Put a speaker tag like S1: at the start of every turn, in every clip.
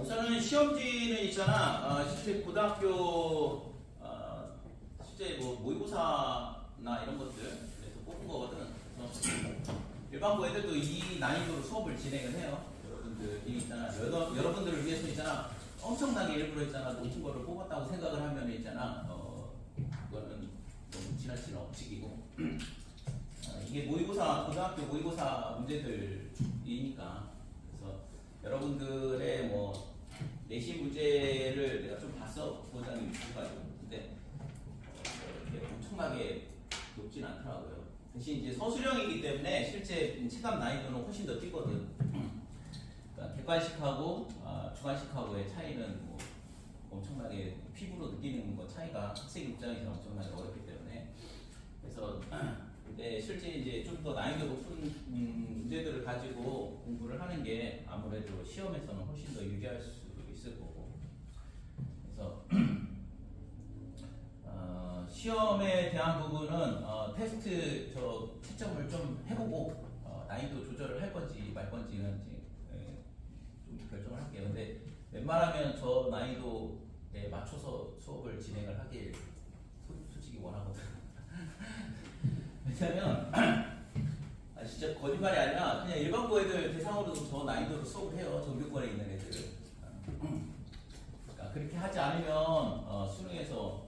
S1: 우선은 시험지는 있잖아. 실제 고등학교 실제 뭐 모의고사나 이런 것들에서 뽑은 거거든. 그래서 일반고 애들도 이 난이도로 수업을 진행을 해요. 여러분들이 있잖아. 여러분들을 위해서 있잖아. 엄청나게 일부러 있잖아. 높은 거를 뽑았다고 생각을 하면 있잖아. 그거는 너무 지나치는 억측이고. 이게 모의고사, 고등학교 모의고사 문제들이니까. 그래서 여러분들의 뭐 내신 문제를 내가 좀 봤어. 보자는 이유가지고. 근데 이렇게 엄청나게 높진 않더라고요. 대신 이제 서술형이기 때문에 실제 체감 난이도는 훨씬 더 뛰거든. 그러니까 객관식하고 주관식하고의 차이는 뭐 엄청나게 피부로 느끼는 거 차이가 학생 입장에서 엄청나게 어렵기 때문에. 그래서 근데 실제 이제 좀 더 난이도 높은 문제들을 가지고 공부를 하는 게 아무래도 시험에서는 훨씬 더 유리할 수 있을 거고. 그래서 시험에 대한 부분은 테스트 채점을 좀 해보고 난이도 조절을 할 건지 말 건지는 이제 좀 결정을 할게요. 근데 웬만하면 저 난이도에 맞춰서 수업을 진행을 하길 솔직히 원하거든. 왜냐면 진짜 거짓말이 아니라 그냥 일반고 애들 대상으로도 저 난이도로 수업을 해요. 정규권에 있는 애들을. 그러니까 그렇게 하지 않으면 수능에서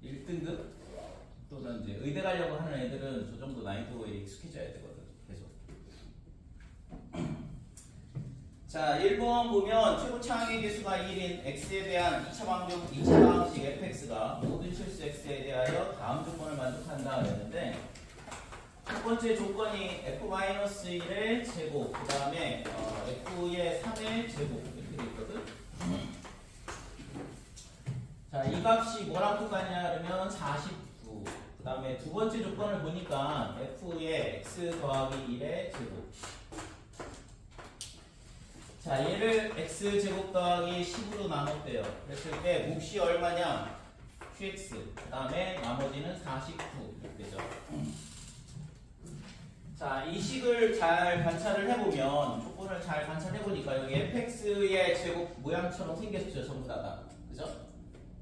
S1: 1등급 또는 이제 의대 가려고 하는 애들은 저 정도 난이도에 익숙해져야 되거든. 계속. 자, 1번 보면 최고 창의 개수가 1인 x에 대한 2차 방식 fx가 모든 실수 x에 대하여 다음 조건을 만족한다 그랬는데, 첫 번째 조건이 f-1의 제곱, 그 다음에 f의 3의 제곱 이렇게 돼 있거든. 자, 이 값이 뭐랑 똑같냐 그러면 49. 그 다음에 두 번째 조건을 보니까 f의 x 더하기 1의 제곱. 자, 얘를 x제곱 더하기 10으로 나눴대요. 그랬을 때 몫이 얼마냐? qx. 그 다음에 나머지는 49. 이렇게 되죠. 자, 이 식을 잘 관찰을 해보면, 조건을 잘 관찰해보니까 여기 fx의 제곱 모양처럼 생겼죠. 전부 다. 그죠?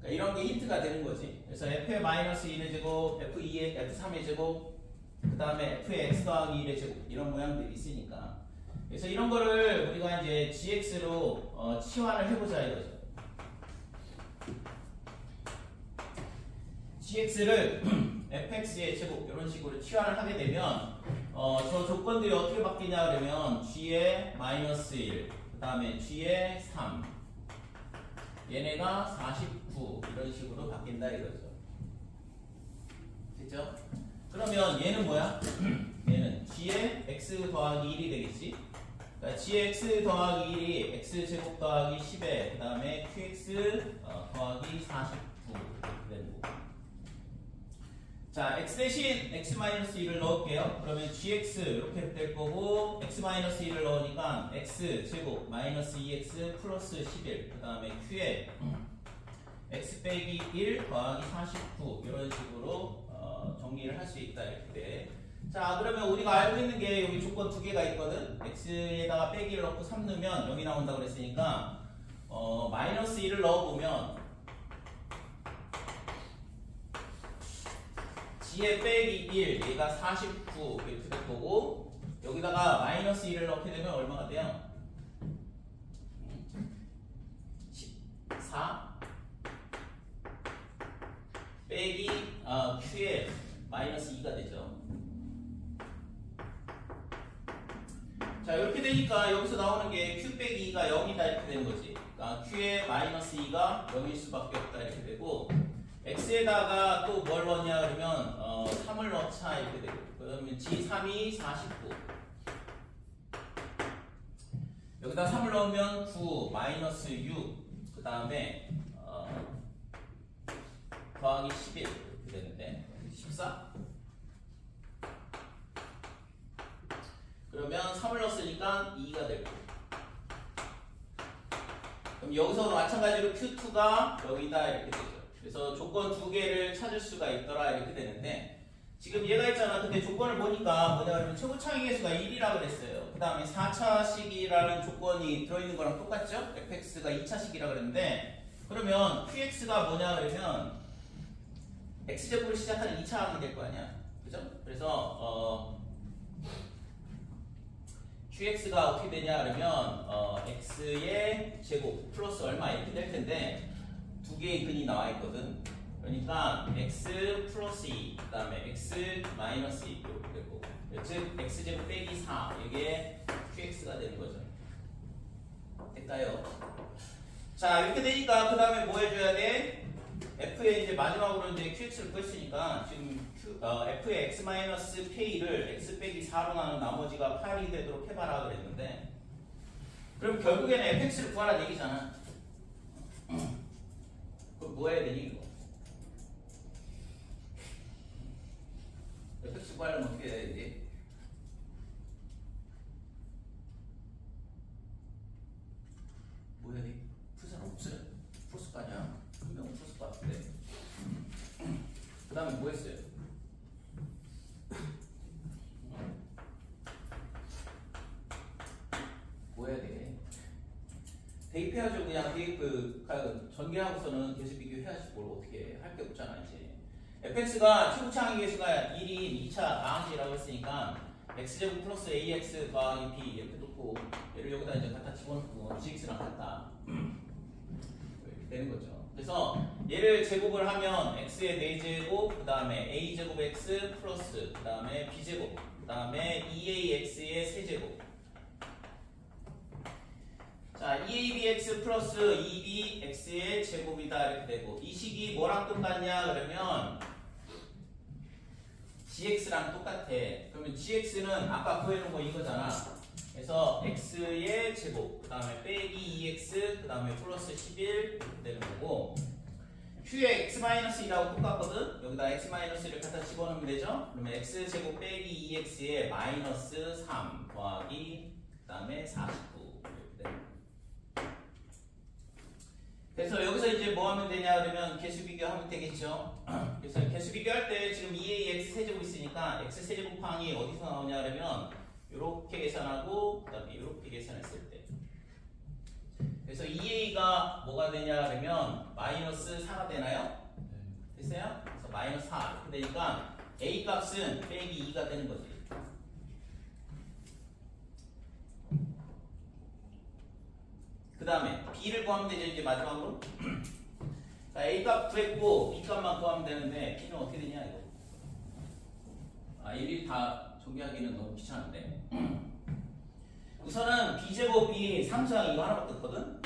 S1: 그러니까 이런 게 힌트가 되는 거지. 그래서 f의 마이너스 1의 제곱, f2의, f3의 제곱, 그 다음에 f의 x 더하기 1의 제곱. 이런 모양들이 있으니까. 그래서 이런 거를 우리가 이제 gx로 치환을 해보자 이거죠. gx를 fx의 제곱 이런 식으로 치환을 하게 되면 저 조건들이 어떻게 바뀌냐 그러면 g의 마이너스 1, 그 다음에 g의 3, 얘네가 49 이런 식으로 바뀐다 이거죠. 됐죠? 그러면 얘는 뭐야? 얘는 g의 x 더하기 1이 되겠지? 그러니까 g의 x 더하기 1이 x제곱 더하기 10에 그 다음에 qx 더하기 49 이렇게 되는 거고. 자, x 대신 x-1을 넣을게요. 그러면 gx 이렇게 될 거고, x-1을 넣으니까 x제곱 마이너스 2x 플러스 11, 그 다음에 q에 x 빼기 1 더하기 49 이런 식으로 정리를 할 수 있다 이렇게 돼. 자, 그러면 우리가 알고 있는 게 여기 조건 두 개가 있거든. x에다가 빼기를 넣고 3 넣으면 0이 나온다고 그랬으니까 마이너스 1을 넣어보면 g의 빼기 1, 얘가 49 이렇게 될 거고, 여기다가 마이너스 1을 넣게 되면 얼마가 돼요? 14 빼기 q의 마이너스 2가 되죠. 자, 이렇게 되니까 여기서 나오는 게 q 빼기 2가 0이다 이렇게 되는 거지. 그러니까 q의 마이너스 2가 0일 수밖에 없다 이렇게 되고, x에다가 또 뭘 넣냐 그러면 3을 넣자 이렇게 되고, 그러면 g3이 49, 여기다 3을 넣으면 9 마이너스 6, 그 다음에 더하기 11 이렇게 되는데 14. 그러면 3을 넣었으니까 2가 되고, 그럼 여기서도 마찬가지로 q2가 여기다 이렇게 되죠. 그래서 조건 두 개를 찾을 수가 있더라 이렇게 되는데, 지금 얘가 있잖아. 근데 조건을 보니까 뭐냐 그러면 최고 창의 개수가 1이라 그랬어요. 그 다음에 4차식이라는 조건이 들어있는 거랑 똑같죠? fx가 2차식이라 그랬는데 그러면 qx가 뭐냐 그러면 x제곱을 시작하는 2차항이 될 거 아니야. 그죠? 그래서 qx가 어떻게 되냐 그러면 x의 제곱 플러스 얼마 이렇게 될 텐데 두 개의 근이 나와 있거든. 그러니까 x 플러스 2, 그 다음에 x 마이너스 2 이렇게 되고 즉 x제곱 빼기 4 이게 qx가 되는 거죠. 될까요? 자 이렇게 되니까 그 다음에 뭐 해줘야 돼? f의 이제 마지막으로 이제 qx를 구했으니까 지금 f의 x-k를 x 빼기 4로 나눈 나머지가 8이 되도록 해봐라 그랬는데 그럼 결국에는 fx를 구하라는 얘기잖아. 그럼 뭐 해야 되니 이거? fx 구하려면 어떻게 해야 되지? 뭐 해야 돼? 풀 사람 없어요? 풀었을 거 아니야? 한 명은 풀었을 것 같은데 그 다음에 뭐 했어요? 뭐 해야 돼? 대입해야죠. 그냥 대입 전개하고서는 계속 비교해야지 뭘 어떻게 할 게 없잖아 이제. fx가 최고차항의 개수가 1인 2차 다항식이라고 했으니까 x제곱 플러스 ax 더하기 b 이렇게 놓고 얘를 여기다 이제 갖다 집어넣고 gx랑 같다 이렇게 되는 거죠. 그래서 얘를 제곱을 하면 x의 4제곱 그 다음에 a제곱 x 플러스 그 다음에 b제곱 그 다음에 2ax의 세제곱 자 2abx 플러스 2bx의 제곱이다 이렇게 되고 이 식이 뭐랑 똑같냐 그러면 gx랑 똑같아. 그러면 gx는 아까 구해놓은 거 이거잖아. 그래서 x의 제곱 그 다음에 빼기 2x 그 다음에 플러스 11 이렇게 되는 거고 q의 x-2라고 똑같거든. 여기다 x-를 갖다 집어넣으면 되죠. 그러면 x제곱 빼기 2x의 마이너스 3 더하기 그 다음에 49 이렇게 되는 거고 그래서 여기서 이제 뭐 하면 되냐 그러면 개수 비교하면 되겠죠. 그래서 개수 비교할 때 지금 2ax 세제곱 있으니까 x 세제곱항이 어디서 나오냐 그러면 이렇게 계산하고 그 다음에 이렇게 계산했을 때 그래서 2a가 뭐가 되냐 그러면 마이너스 4가 되나요? 됐어요? 그래서 마이너스 4 이렇게 되니까 a 값은 빼기 2가 되는 거지. 그 다음에 b를 구하면 되죠. 이제 마지막으로 자, a 값 구했고 b 값만 구하면 되는데 b는 어떻게 되냐 이거 일일이 다 정리하기는 너무 귀찮은데 우선은 b제곱이 상수항 이거 하나밖에 없거든.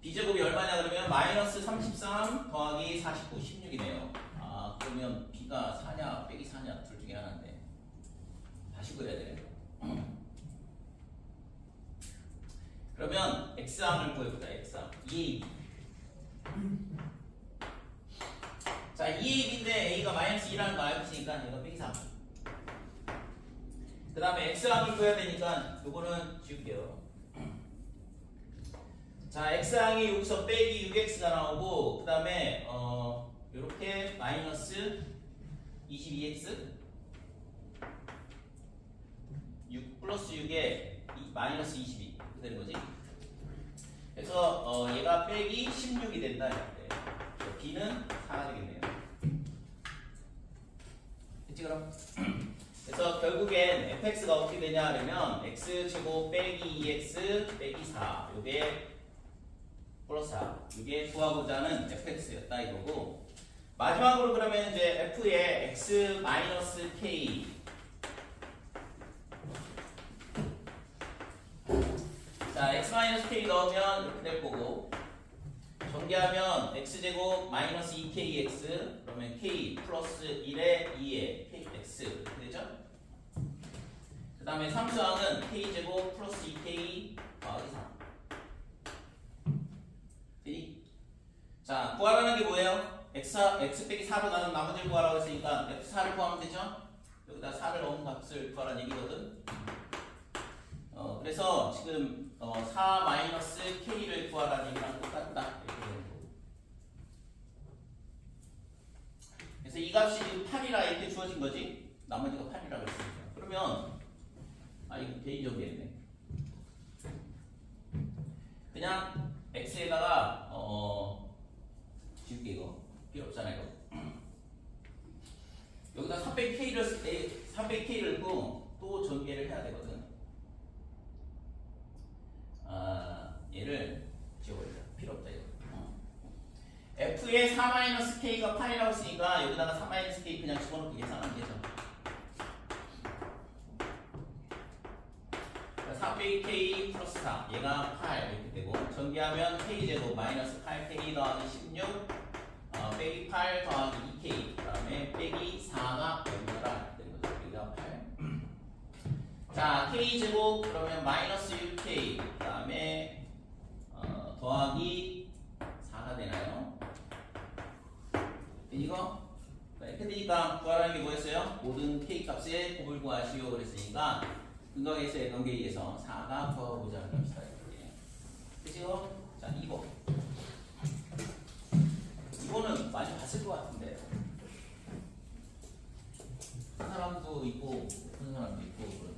S1: b제곱이 얼마냐 그러면 마이너스 33 더하기 49 16이네요. 그러면 b가 4냐 빼기 4냐 둘 중에 하나인데 다시 구해야 돼. 그러면 x항을 구해보자. x항 2ab 자 2ab인데 a가 마이너스 2라는 거 알고 있으니까 얘가 빼기 3 그 다음에 x항을 구해야 되니까 요거는 지울게요. 자 x항이 여기서 빼기 6x가 나오고 그 다음에 요렇게 마이너스 22x 6 플러스 6에 마이너스 22 이렇게 되는 거지. 그래서 얘가 빼기 16이 된다 이렇게. b는 4가 되겠네요. 됐지 그럼? 그래서 결국엔 fx가 어떻게 되냐 그러면 x제곱 빼기 2x 빼기 4 요게 플러스 4 이게 구하고자 하는 fx였다 이거고 마지막으로 그러면 이제 f의 x-k 자 x-k 넣으면 이렇게 될 거고 전개하면 x제곱 마이너스 2kx 그러면 k 플러스 1에 2에 kx 이렇게 되죠? 그 다음에 상수항은 k제곱 플러스 2k 더하기 3 되니? 자 구하라는 게 뭐예요? x 빼기 4로 나눈 나머지를 구하라고 했으니까 x4를 구하면 되죠? 여기다 4를 넣은 값을 구하라는 얘기거든. 그래서 지금 4 마이너스 k를 구하라는 얘기랑 똑같다 이렇게 되는 거고. 그래서 이 값이 8이라 이렇게 주어진 거지. 나머지가 8이라고 했으니까. 그러면 이거 개인 정리했네. 그냥 x에다가 지울게. 이거 필요 없잖아. 이거 여기다 300k를 넣고 또 전개를 해야 되거든. 얘를 지워버리자. 필요 없다 이거. f의 4-k가 8이라고 했으니까 여기다가 4-k 그냥 집어넣고 계산하면 되죠. 4-k 플러스 4 얘가 8 이렇게 되고, 전개하면 k제곱 마이너스 8k 더하기 16 빼기 8 더하기 2k 그 다음에 빼기 4가 여기다가 되는 거죠. 여기가 8. 자, k제곱 그러면 마이너스 6k 그 다음에 더하기 4가 되나요? 이거? 이렇게 되니까 구하라는 게 뭐였어요? 모든 k 값의 곱을 구하시오 그랬으니까 근거에서의 관계에 의해서 4가 구하고자 합시다. 그죠? 자, 2번. 이거는 많이 봤을 것 같은데. 한 사람도 있고, 한 사람도 있고, 그러면.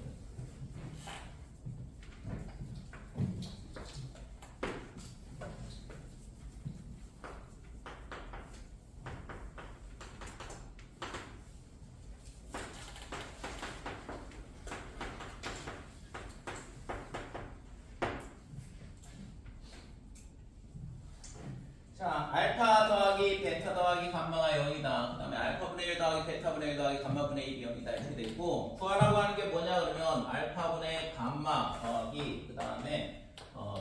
S1: 자, 알파 더하기 베타 더하기 감마가 0이다. 그 다음에 알파분의 1 더하기 베타분의 1 더하기 감마분의 1이 0이다. 이렇게 되어 있고, 구하라고 하는 게 뭐냐 그러면 알파분의 감마 더하기 그 다음에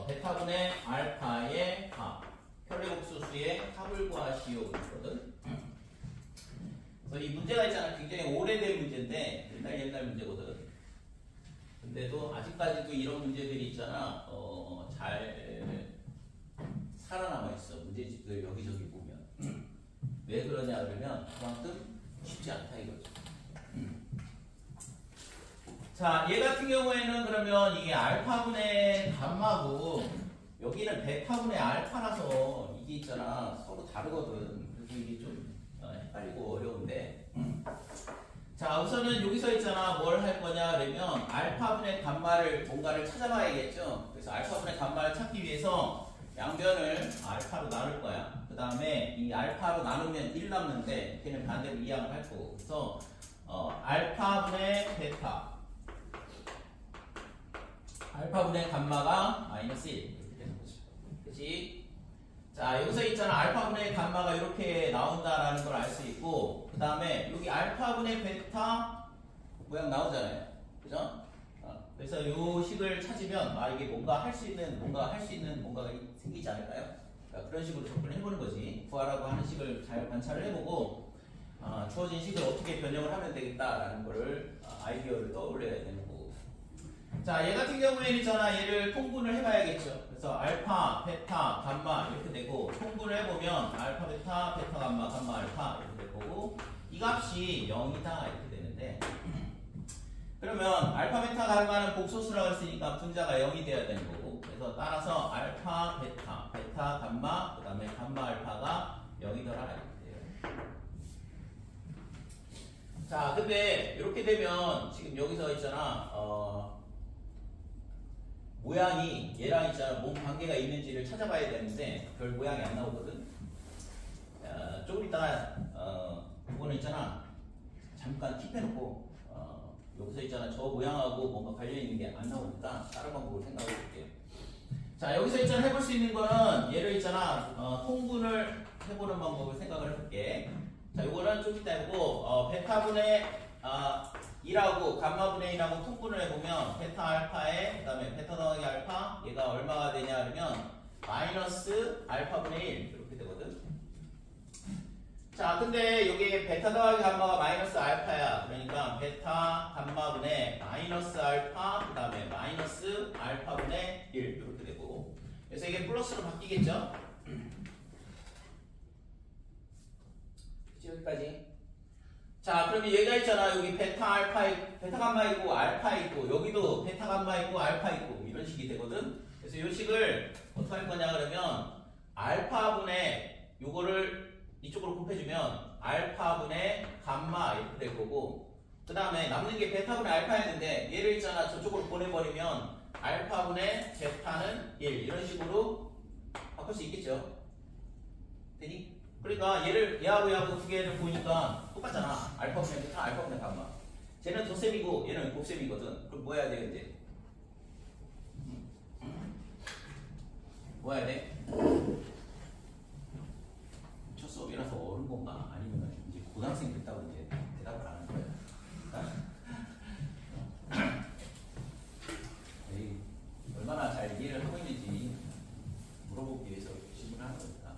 S1: 베타분의 알파의 합, 편례복수수의 합을 구하시오 그러거든. 그래서 이 문제가 있잖아. 굉장히 오래된 문제인데 옛날 문제거든. 근데도 아직까지도 이런 문제들이 있잖아. 잘 살아남아 있어. 문제집들 여기저기 보면. 왜 그러냐 그러면 그만큼 쉽지 않다 이거죠. 자, 얘 같은 경우에는 그러면 이게 알파분의 감마고 여기는 베타분의 알파라서 이게 있잖아. 서로 다르거든. 그래서 이게 좀 헷갈리고 어려운데. 자, 우선은 여기서 있잖아. 뭘 할 거냐 그러면 알파분의 감마를 뭔가를 찾아봐야겠죠. 그래서 알파분의 감마를 찾기 위해서 양변을 알파로 나눌 거야. 그 다음에 이 알파로 나누면 1 남는데 걔는 반대로 이항을 할 거고. 그래서 알파분의 베타, 알파분의 감마가 마이너스 1 이렇게 되는 거죠. 그치? 자, 여기서 있잖아. 알파분의 감마가 이렇게 나온다라는 걸 알 수 있고, 그 다음에 여기 알파분의 베타 모양 나오잖아요. 그죠? 그래서 이 식을 찾으면 이게 뭔가 할 수 있는 뭔가가 생기지 않을까요? 그러니까 그런 식으로 접근을 해보는 거지. 구하라고 하는 식을 잘 관찰을 해보고 주어진 식을 어떻게 변형을 하면 되겠다라는 거를 아이디어를 떠올려야 되는 거고. 자, 얘 같은 경우에는 있잖아. 얘를 통분을 해봐야겠죠. 그래서 알파, 베타, 감마 이렇게 되고, 통분을 해보면 알파, 베타, 베타, 감마, 감마, 알파 이렇게 될 거고, 이 값이 0이다 이렇게 되는데, 그러면 알파, 베타, 감마는 복소수라고 했으니까 분자가 0이 되어야 되는 거고, 그래서 따라서 알파, 베타, 베타, 감마, 그 다음에 감마, 알파가 0이더라 이렇게 돼요. 자, 근데 이렇게 되면 지금 여기서 있잖아. 모양이 얘랑 있잖아. 뭔 관계가 있는지를 찾아봐야 되는데 별 모양이 안 나오거든. 조금 이따가 이거는 있잖아. 잠깐 킵해놓고 여기서 있잖아. 저 모양하고 뭔가 관련 있는 게 안 나오니까 다른 방법을 생각해 볼게요. 자, 여기서 있잖아. 해볼 수 있는 거는 얘를 있잖아. 통분을 해보는 방법을 생각을 해볼게. 자, 요거는 좀 이따 해보고 베타분의 2라고 감마분의 2라고 통분을 해보면 베타 알파에 그 다음에 베타 더하기 알파 얘가 얼마가 되냐 그러면 마이너스 알파분의 1 이렇게 되거든. 자, 근데 여기 베타 더하기 감마가 마이너스 알파야. 그러니까 베타 감마분의 마이너스 알파 그 다음에 마이너스 알파분의 1 이렇게 되고, 그래서 이게 플러스로 바뀌겠죠. 여기까지. 자, 그러면 얘가 있잖아. 여기 베타 알파, 베타 감마 있고 알파 있고, 여기도 베타 감마 있고 알파 있고 이런 식이 되거든. 그래서 이 식을 어떻게 할 거냐 그러면 알파분의 요거를 이쪽으로 곱해주면 알파분의 감마 이렇게 될 거고, 그 다음에 남는 게 베타분의 알파였는데 얘를 있잖아 저쪽으로 보내버리면 알파분의 베타는 1 이런 식으로 바꿀 수 있겠죠. 되니? 그러니까 얘하고 두 개를 보니까 똑같잖아. 알파분의 베타, 알파분의 감마. 쟤는 덧셈이고 얘는 곱셈이거든. 그럼 뭐 해야 돼 이제? 뭐 해야 돼? 첫 수업이라서 어른 건가? 아니면 이제 고등학생 됐다고 이제 대답을 안 하는 거야? 에이, 얼마나 잘 이해를 하고 있는지 물어보기 위해서 질문을 하는 겁니다.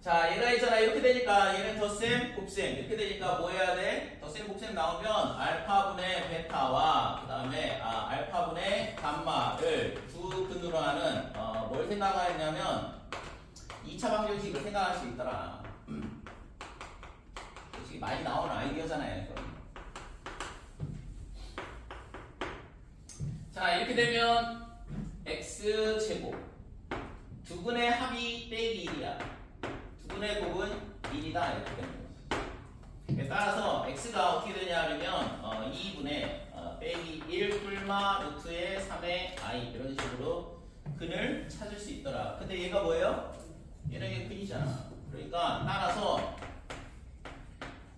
S1: 자, 얘가 있잖아. 이렇게 되니까 얘는 덧셈, 곱셈. 이렇게 되니까 뭐 해야 돼? 덧셈, 곱셈 나오면 알파분의 베타와 그 다음에 알파분의 감마를 두 근으로 하는 뭘 생각하냐면 2차 방정식을 생각할 수 있더라. 솔직히 많이 나오는 아이디어잖아요. 이건. 자, 이렇게 되면 x제곱 두 근의 합이 빼기 1이야. 두 근의 곱은 1이다. 이렇게 되는 거지. 따라서 x가 어떻게 되냐 하면 2분의 빼기 1 뿔마 루트의 3의 i 이런 식으로 근을 찾을 수 있더라. 근데 얘가 뭐예요? 얘는 근이잖아. 그러니까 따라서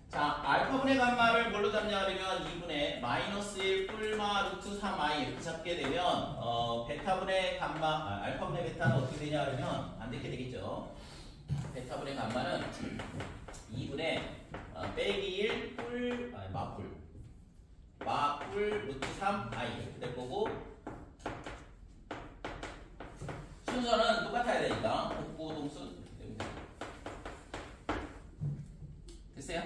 S1: 자, 알파분의 감마를 뭘로 잡냐 하면 2분의 마이너스 1 뿔마 루트 3i 이렇게 잡게 되면 베타분의 감마, 알파분의 베타는 어떻게 되냐 하면 안 되게 되겠죠. 베타분의 감마는 2분의 빼기 1 마뿔 루트 3i 이렇게 될 거고 순서는 똑같아야 되니까 복부 동수 됐어요?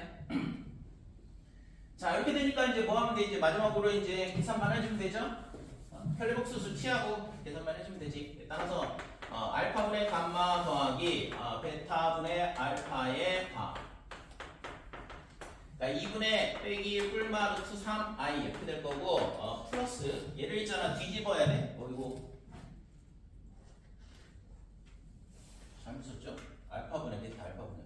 S1: 자, 이렇게 되니까 이제 뭐 하면 돼? 이제 마지막으로 이제 계산만 해주면 되죠? 편리복수수 취하고 계산만 해주면 되지. 따라서 알파분의 감마 더하기 베타분의 알파의 바. 그러니까 2분의 빼기 1 뿔마 루트 3i 이렇게 될 거고 플러스 얘를 있잖아 뒤집어야 돼. 이거 잘못 썼죠? 알파분의 베타 알파분의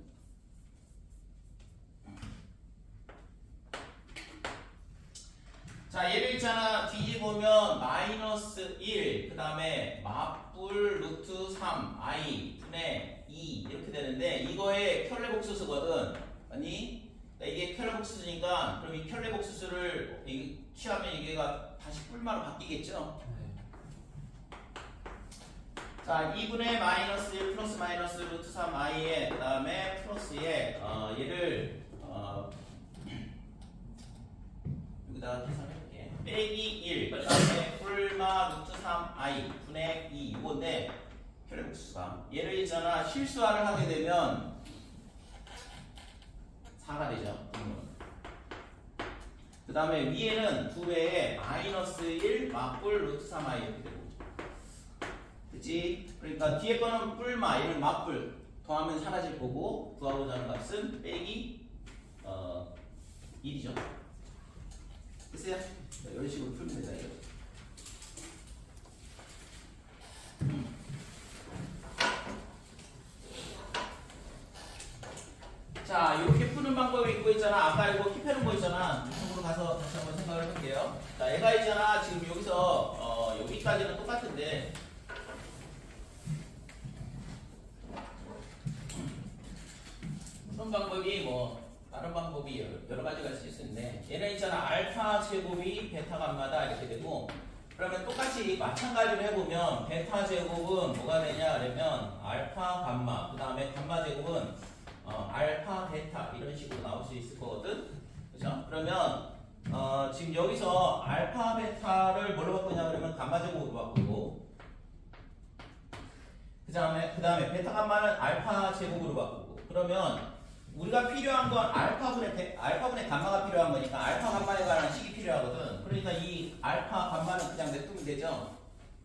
S1: 자, 얘를 있잖아 뒤집으면 마이너스 1 그 다음에 마뿔 루트 3 i 분의 2 이렇게 되는데 이거의 켤레복수수거든. 아니 이게 켤레복수수니까 그럼 이 켤레복수수를 취하면 이게가 다시 뿔마로 바뀌겠죠. 자, 2분의 마이너스 1 플러스 마이너스 루트 3i에 그 다음에 플러스에 얘를 여기다가 계산해볼게. 빼기 1, 그 다음에 뿔마 루트 3i 분의 2 이건데 혈액수가 얘를 있잖아 실수화를 하게 되면 4가 되죠. 그 다음에 위에는 2배에 마이너스 1 맞뿔 루트 3i 이렇게 되고 그치? 그러니까 뒤에 거는 뿔마 얘는 맞뿔 더하면 사라질 거고 구하고자 하는 값은 빼기 1이죠. 됐어요? 이런 식으로 풀면 되다 이거. 자, 이렇게 푸는 방법이 있고 있잖아. 아까 이거 킵해놓은 거 있잖아. 이쪽으로 가서 다시 한번 생각을 해볼게요. 자, 얘가 있잖아. 지금 여기서 여기까지는 똑같은데 푸는 방법이 뭐 다른 방법이 여러 가지가 있을 수 있는데 얘는 있잖아. 알파 제곱이 베타 감마다 이렇게 되고 그러면 똑같이 마찬가지로 해보면 베타 제곱은 뭐가 되냐 그러면 알파 감마 그 다음에 감마 제곱은 알파 베타 이런 식으로 나올 수 있을 거거든. 그죠? 그러면 지금 여기서 알파 베타를 뭘로 바꾸냐 그러면 감마 제곱으로 바꾸고 그 다음에 베타 감마는 알파 제곱으로 바꾸고 그러면 우리가 필요한 건 알파분의 감마가 필요한 거니까 알파 감마에 관한 식이 필요하거든. 그러니까 이 알파 감마는 그냥 냅두면 되죠.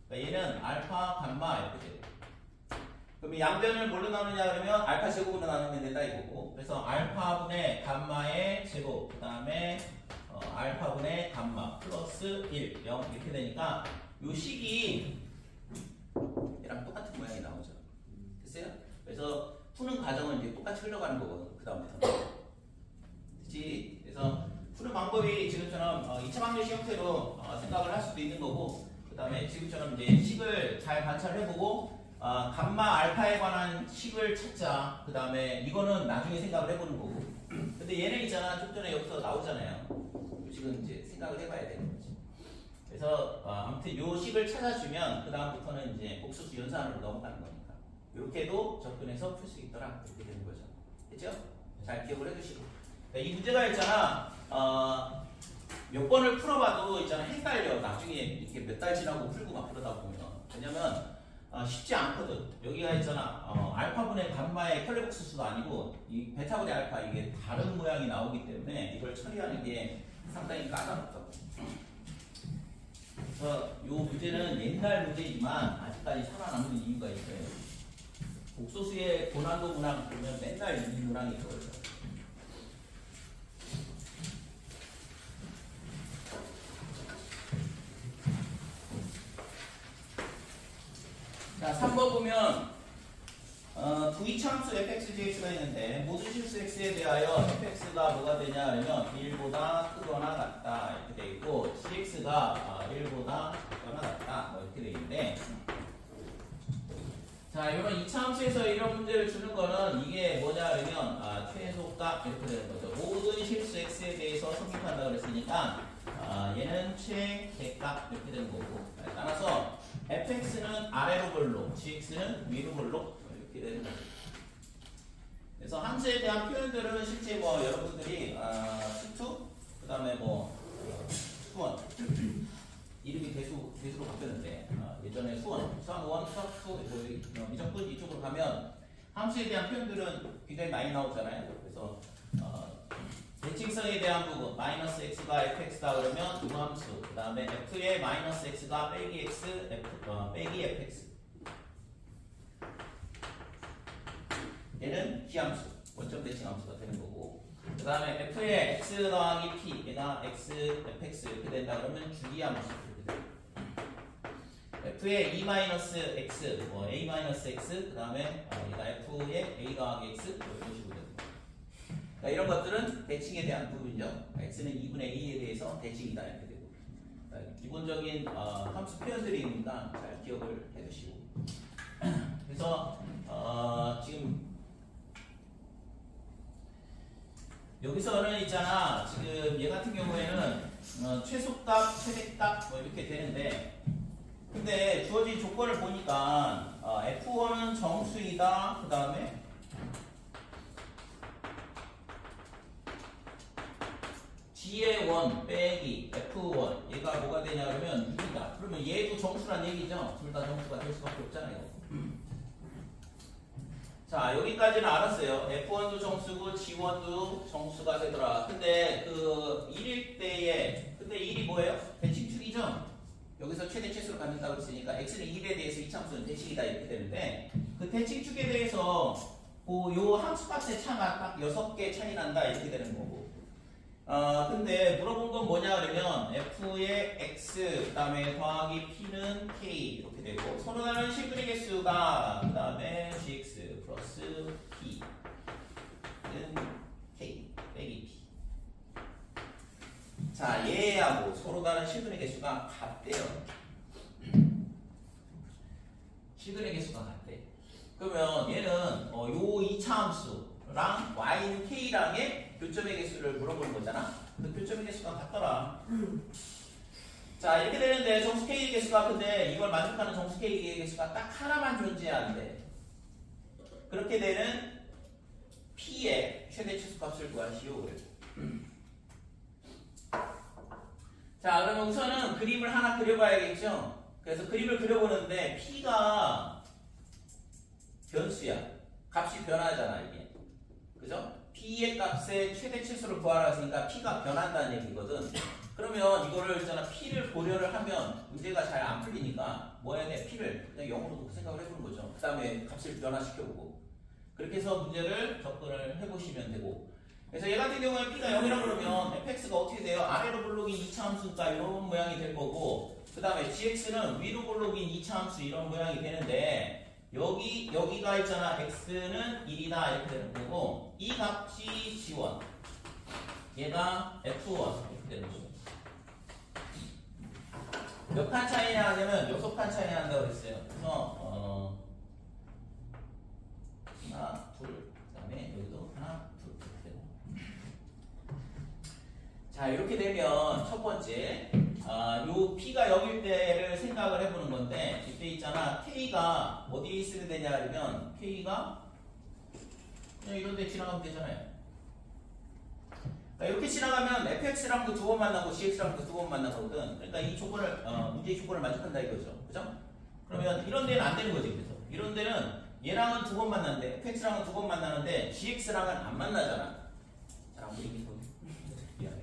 S1: 그러니까 얘는 알파 감마 이렇게 돼요. 그럼 양변을 뭘로 나누냐 그러면 알파 제곱으로 나누면 된다 이거고. 그래서 알파분의 감마의 제곱 그 다음에 알파분의 감마 플러스 1 0 이렇게 되니까 요 식이 얘랑 똑같은 모양이 나오죠. 됐어요? 그래서 푸는 과정은 이제 똑같이 흘러가는 거거든. 그 다음부터. 그치? 그래서 푸는 방법이 지금처럼 2차 방정식 형태로 생각을 할 수도 있는 거고, 그 다음에 지금처럼 이제 식을 잘 관찰해보고 감마 알파에 관한 식을 찾자. 그 다음에 이거는 나중에 생각을 해보는 거고. 근데 얘는 있잖아, 좀 전에 여기서 나오잖아요. 식은 이제 생각을 해봐야 되는 거지. 그래서 아무튼 요 식을 찾아주면 그 다음부터는 이제 복수수 연산으로 넘어가는 거니까 이렇게도 접근해서 풀 수 있더라. 이렇게 되는 거죠. 됐죠? 잘 기억을 해두시고. 이 문제가 있잖아. 몇 번을 풀어봐도 있잖아, 헷갈려. 나중에 이렇게 몇 달 지나고 풀고 막 그러다 보면. 왜냐면 쉽지 않거든. 여기가 있잖아, 알파분의 감마의 혈례복수수도 아니고 이 베타분의 알파, 이게 다른 모양이 나오기 때문에 이걸 처리하는 게 상당히 까다롭다고. 그래서 이 문제는 옛날 문제지만 아직까지 살아남는 이유가 있어요. 복소수의 고난도 문항 보면 맨날 이 문항이 들어있어요. 자, 3번 보면 두 이차함수 fx, gx가 있는데 모든 실수 x에 대하여 fx가 뭐가 되냐 하면 1보다 크거나 같다 이렇게 돼 있고 gx가 1보다 작거나 같다 뭐 이렇게 돼 있는데, 자, 이런 이차함수에서 이런 문제를 주는 거는 이게 뭐냐 하면 최소값 이렇게 되는 거죠. 모든 실수 x에 대해서 성립한다 그랬으니까 얘는 최대값 이렇게 되는 거고, 따라서 fx는 아래로 볼록, gx는 위로 볼록 이렇게 되는 거죠. 그래서 함수에 대한 표현들은 실제 뭐 여러분들이 수투, 그 다음에 뭐 수원 이름이 대수로 바뀌었는데 예전에 수원, 수원, 수학수, 미적분 이쪽으로 가면 함수에 대한 표현들은 굉장히 많이 나오잖아요. 그래서 대칭성에 대한 부분 마이너스 x가 fx다 그러면 우함수, 그 다음에 f의 마이너스 x가 빼기 x, 빼기 fx, 얘는 기함수, 원점 대칭함수가 되는 거고, 그 다음에 f의 x 더하기 p, 얘가 x, fx 이렇게 된다 그러면 주기함수 이렇게 돼요. f의 e-x, a-x, 그 다음에 얘가 f의 a 더하기 x 이런 식으로 됩니다. 이런 것들은 대칭에 대한 부분이죠. x는 2분의 a에 대해서 대칭이다 이렇게 되고, 기본적인 함수 표현들이 있으니까 잘 기억을 해두시고. 그래서 지금 여기서는 있잖아, 지금 얘 같은 경우에는 최소값, 최대값 뭐 이렇게 되는데, 근데 주어진 조건을 보니까 f1은 정수이다. 그 다음에 g의 1 빼기 f1, 얘가 뭐가 되냐 그러면 6이다. 그러면 얘도 정수란 얘기죠. 둘 다 정수가 될 수밖에 없잖아요. 자, 여기까지는 알았어요. f1도 정수고 g1도 정수가 되더라. 근데 그 1일 때에, 근데 1이 뭐예요? 대칭축이죠. 여기서 최대 최소를 갖는다고 했으니까 x는 1에 대해서 이차함수는 대칭이다 이렇게 되는데, 그 대칭축에 대해서 요 함수값의 차가 딱 6개 차이 난다 이렇게 되는 거고, 근데 물어본 건 뭐냐 그러면 f의 x, 그 다음에 더하기 p는 k 이렇게 되고, 서로 다른 실근의 개수가 그 다음에 gx 플러스 p는 k 빼기 p. 자, 얘하고 서로 다른 실근의 개수가 같대요. 실근의 개수가 같대. 그러면 얘는 요 2차 함수랑 y는 k랑의 교점의 개수를 물어보는 거잖아. 그 교점의 개수가 같더라. 자, 이렇게 되는데 정수 k의 개수가, 근데 이걸 만족하는 정수 k의 개수가 딱 하나만 존재하는데, 그렇게 되는 p의 최대 치수값을 구하시오 그래요. 자, 그러면 우선은 그림을 하나 그려봐야겠죠. 그래서 그림을 그려보는데 p가 변수야. 값이 변하잖아 이게. 그죠? p의 값의 최대 치수를 구하라 했으니까 p가 변한다는 얘기거든. 그러면 이거를 있잖아, p를 고려를 하면 문제가 잘 안 풀리니까 뭐 해야 돼? p를 그냥 0으로 놓고 생각을 해보는 거죠. 그 다음에 값을 변화시켜보고, 그렇게 해서 문제를 접근을 해보시면 되고, 그래서 얘 같은 경우에 p가 0이라고 그러면 fx가 어떻게 돼요? 아래로 볼록인 2차 함수니까 이런 모양이 될 거고, 그 다음에 gx는 위로 볼록인 2차 함수 이런 모양이 되는데, 여기가 있잖아, x는 1이다 이렇게 되는 거고, 이 값이 g1, 얘가 F1 이렇게 되는 거죠. 몇 칸 차이냐 하냐면 6칸 차이 난다고 그랬어요. 그래서 하나, 둘, 그 다음에 여기도 하나, 둘 이렇게 되고. 자, 이렇게 되면 첫 번째 요 P가 0일 때를 생각을 해보는 건데, 이때 있잖아 K가 어디에 있으면 되냐 하면 K가 그냥 이런 데 지나가면 되잖아요. 이렇게 지나가면 fx랑도 두 번 만나고 gx랑도 두 번 만나거든. 그러니까 이 조건을 문제의 조건을 만족한다 이거죠. 그죠? 그러면 이런 데는 안 되는 거지. 그래서 이런 데는 얘랑은 두 번 만나는데 fx랑은 두 번 만나는데 gx랑은 안 만나잖아. 잘 안 보이긴 보네. 미안해.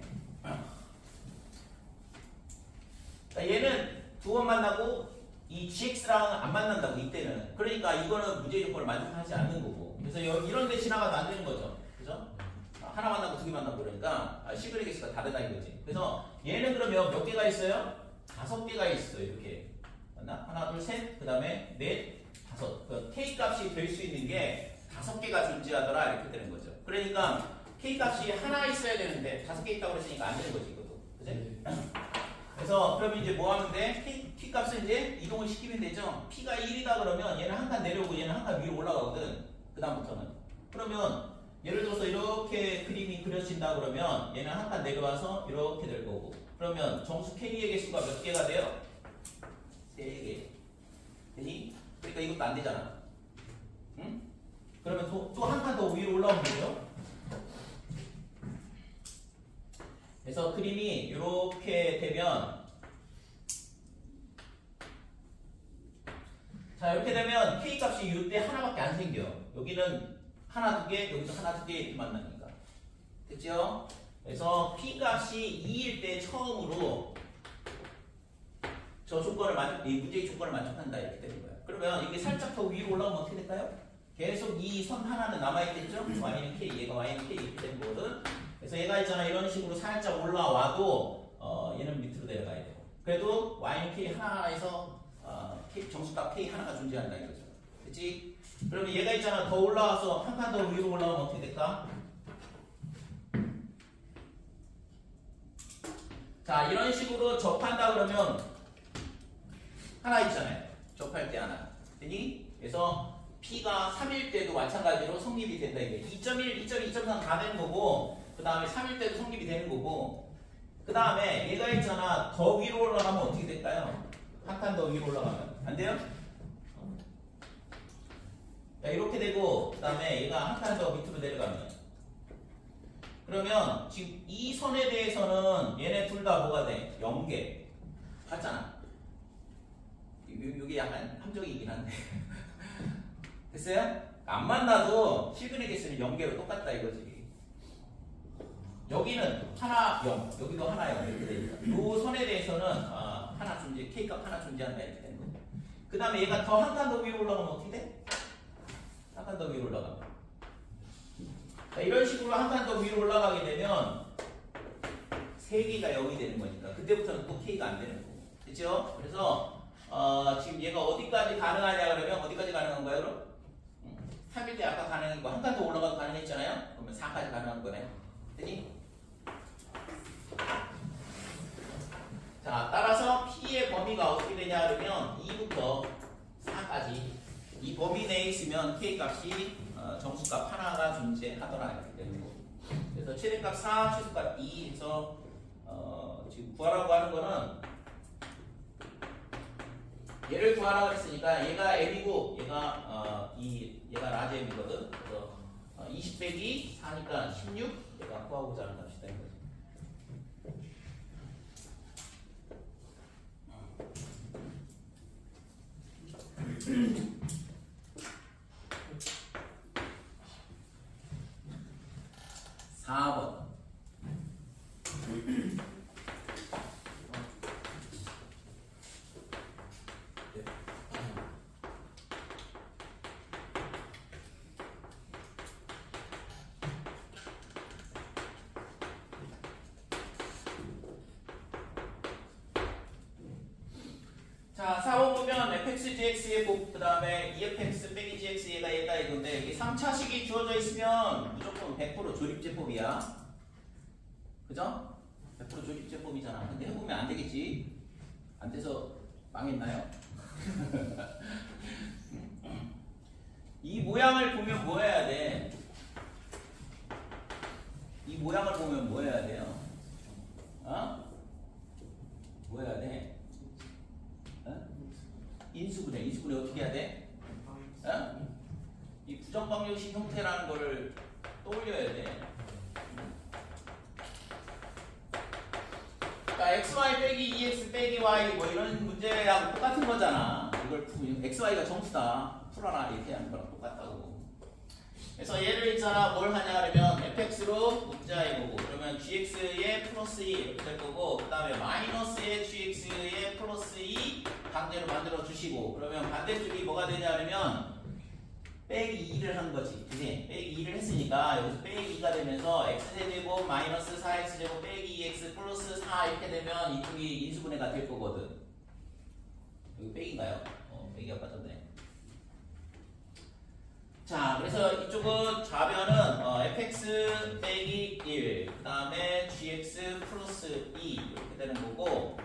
S1: 그러니까 얘는 두 번 만나고 이 gx랑은 안 만난다고 이때는. 그러니까 이거는 문제의 조건을 만족하지 않는 거고. 그래서 이런 데 지나가도 안 되는 거죠. 그죠? 하나 만나고 두 개 만나고 그러니까 시그널 개수가 다르다 이거지. 그래서 얘는 그러면 몇 개가 있어요? 5개가 있어요. 이렇게 맞나? 하나, 둘, 셋, 그 다음에 넷, 다섯. 그 K 값이 될 수 있는 게 5개가 존재하더라 이렇게 되는 거죠. 그러니까 K 값이 하나 있어야 되는데 5개 있다고 그랬으니까 안 되는 거지 이것도. 그지? 그래서 그러면 이제 뭐 하면 돼? P 값을 이제 이동을 시키면 되죠. P가 1이다 그러면 얘는 한 칸 내려오고 얘는 한 칸 위로 올라가거든. 그 다음부터는. 그러면 예를 들어서 이렇게 그림이 그려진다 그러면 얘는 한 칸 내려와서 이렇게 될 거고. 그러면 정수 K의 개수가 몇 개가 돼요? 3개. 되니? 그러니까 이것도 안 되잖아. 응? 그러면 또 한 칸 더 위로 올라오면 되죠? 그래서 그림이 이렇게 되면 자 이렇게 되면 K 값이 이때 하나밖에 안 생겨. 여기는 하나, 두 개, 여기서 하나, 두 개 이렇게 만나니까. 됐죠? 그래서 P 값이 2일 때 처음으로 저 조건을 이 문제의 조건을 만족한다 이렇게 되는 거야. 그러면 이게 살짝 더 위로 올라오면 어떻게 될까요? 계속 이 선 하나는 남아있겠죠? y는 k, 얘가 y는 k 이렇게 되는 거거든. 그래서 얘가 있잖아 이런 식으로 살짝 올라와도 얘는 밑으로 내려가야 되고. 그래도 y는 k 하나에서 정수값 k 하나가 존재한다 이거죠. 그치? 그러면 얘가 있잖아 더 올라와서 한 칸 더 위로 올라오면 어떻게 될까? 자 이런 식으로 접한다 그러면 하나 있잖아요. 접할 때 하나. 되니? 그래서 P가 3일 때도 마찬가지로 성립이 된다 이게. 2.1, 2.2, 2.3 다 되는 거고 그 다음에 3일 때도 성립이 되는 거고 그 다음에 얘가 있잖아 더 위로 올라가면 어떻게 될까요? 한 칸 더 위로 올라가면 안 돼요? 이렇게 되고 그 다음에 얘가 한 칸 더 밑으로 내려가면 그러면 지금 이 선에 대해서는 얘네 둘 다 뭐가 돼? 0개 같잖아. 이게 약간 함정이긴 한데 됐어요? 안 만나도 실근의 개수는 0개로 똑같다 이거지. 여기는 하나 0 여기도 하나 0 이렇게 되니까 이 선에 대해서는 하나 존재 K값 하나 존재한다 이렇게 되는 거고 그 다음에 얘가 더 한 칸 더 위로 올라가면 어떻게 돼? 한 칸 더 위로 올라가면 이런 식으로 한 칸 더 위로 올라가게 되면 3개가 0이 되는 거니까 그때부터는 또 K가 안 되는 거고 그렇죠? 그래서 지금 얘가 어디까지 가능하냐 그러면 어디까지 가능한 거예요 그럼? 3일 때 아까 가능한 거 한 칸 더 올라가도 가능했잖아요? 그러면 4까지 가능한 거네 됐니? 자 따라서 P의 범위가 어떻게 되냐 그러면 2부터 4까지 이 범위 내에 있으면 K 값이 정수값 하나가 존재하더라 이렇게 되는 거고 그래서 최대값 4, 최소값 2 해서 지금 구하라고 하는 거는 얘를 구하라고 했으니까 얘가 M이고 얘가 얘가 라지 M이거든. 그래서 20 빼기 4니까 16 얘가 구하고자 하는 값이다 이거지. 4번. 자, 4번 보면 fx, gx의 곱, 그 다음에 efx 빼기 gx 얘가 이건데 이게 3차식이 주어져 있으면 무조건 100% 조립제법이야. 법이잖아. 근데 해보면 안 되겠지. 안 돼서 망했나요? 이 모양을 보면 뭐 해야 돼? 이 모양을 보면 뭐 해야 돼요? 어? 뭐 해야 돼? 어? 인수분해. 인수분해 어떻게 해야 돼? 어? 이 부정방정식 형태라는 거를 떠올려야 돼. 그러니까 xy 빼기 2x 빼기 y 뭐 이런 문제하고 똑같은 거잖아. 이걸 xy가 정수다. 풀어라 이렇게 하는 거랑 똑같다고. 그래서 얘를 있잖아 뭘 하냐 하면 fx로 문자해보고 그러면 gx에 플러스 2 이렇게 될 거고 그 다음에 마이너스에 gx에 플러스 2 강제로 만들어 주시고 그러면 반대쪽이 뭐가 되냐 하면 빼기 2를 한 거지. 그지? 빼기 2를 했으니까 여기서 빼기 2가 되면서 x제곱 마이너스 4x제곱 빼기 2x 플러스 4 이렇게 되면 이쪽이 인수분해가 될 거거든. 여기 빼기인가요? 빼기가 빠졌네. 자, 그래서 이쪽은 좌변은 fx 빼기 1, 그 다음에 gx 플러스 2 이렇게 되는 거고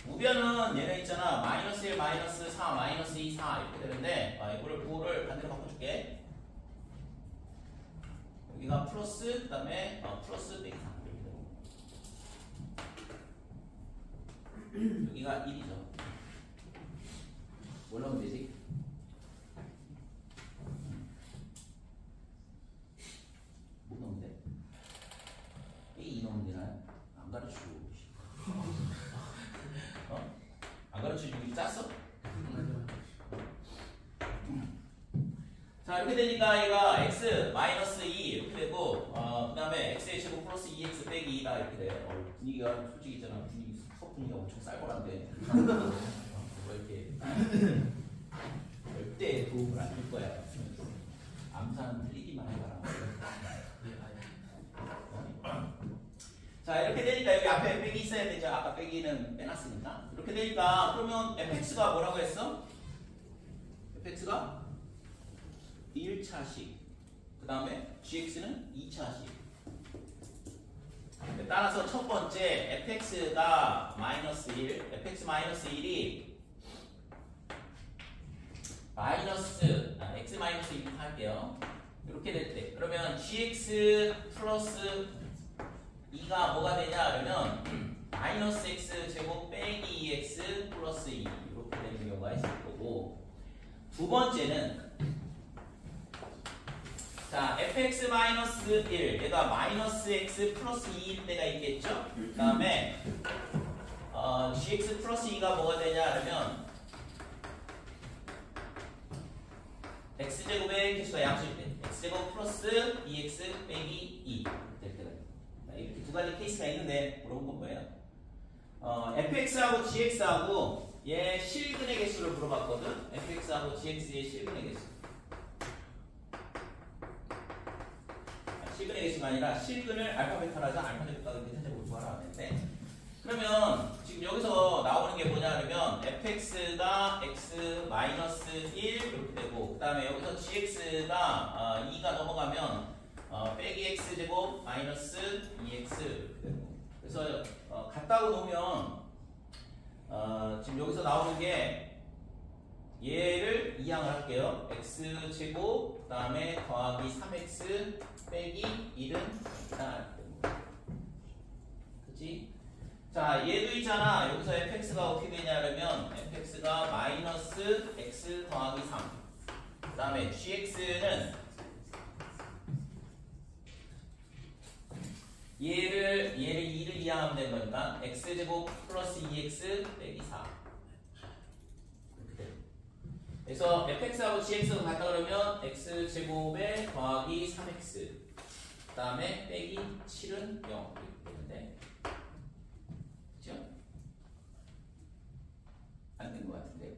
S1: 우변은 얘네 있잖아 마이너스 1, 마이너스 4, 마이너스 2, 4 이렇게 되는데 이거를 반대로 바꿔줄게. 여기가 플러스 그 다음에 플러스 빼기 3 이렇게 되고 여기가 1이죠. 뭘 넣으면 되지? 뭐 넣으면 돼? 빼기 2 넣으면 되나요? 안 가르쳐주고 안 가르쳐주고 짰어? 자 이렇게 되니까 얘가 x 마이너스 2 이렇게 되고 그 다음에 x의 제곱 플러스 2x 빼기 2다 이렇게 돼. 분위기가 솔직히 있잖아 수업 분위기가 엄청 쌀벌한데 뭐 이렇게 절대 도움을 안 줄 거야. 암산 틀리기만 해봐라. 자 이렇게 되니까 여기 앞에 빼기 있어야 되죠. 아까 빼기는 빼놨으니까 이렇게 되니까 그러면 fx가 뭐라고 했어? fx가 1차식 그 다음에 gx는 2차식. 따라서 첫 번째 fx가 마이너스 1 fx 마이너스 1이 마이너스 x 마이너스 1 할게요. 이렇게 될 때 그러면 gx 플러스 2가 뭐가 되냐 그러면 마이너스 x 제곱 빼기 2x 플러스 2 이렇게 되는 경우가 있을 거고 두 번째는 자 fx 마이너스 1 얘가 마이너스 x 플러스 2일 때가 있겠죠. 그 다음에 gx 플러스 2가 뭐가 되냐 그러면 x제곱의 개수가 양수일 때 x제곱 플러스 2x 빼기 2 될 때가 이렇게 두 가지 케이스가 있는데 물어본 건 뭐예요? fx하고 gx하고 얘 실근의 개수를 물어봤거든. fx하고 gx의 실근의 개수. 실근의 개수가 아니라 실근을 알파벳으로 하자 알파벳과 대체적으로 구하라 하는데 그러면 지금 여기서 나오는 게 뭐냐 하면 fx가 x 마이너스 1 이렇게 되고 그 다음에 여기서 gx가 2가 넘어가면 빼기 x제곱 마이너스 2x 이렇게 되고 그래서 같다고 놓으면 지금 여기서 나오는 게 얘를 이항을 할게요. x제곱 그 다음에 더하기 3x 빼기 1은 그치? 자 얘도 있잖아. 여기서 fx가 어떻게 되냐면 fx가 마이너스 x 더하기 3 그 다음에 gx는 얘를 2를 이항하면 되는 거니까 x제곱 플러스 2x 빼기 4 이렇게 돼요. 그래서 fx하고 gx가 같다 그러면 x제곱에 더하기 3x 그 다음에 빼기 7은 0 이렇게 되는데 그죠? 안 된 것 같은데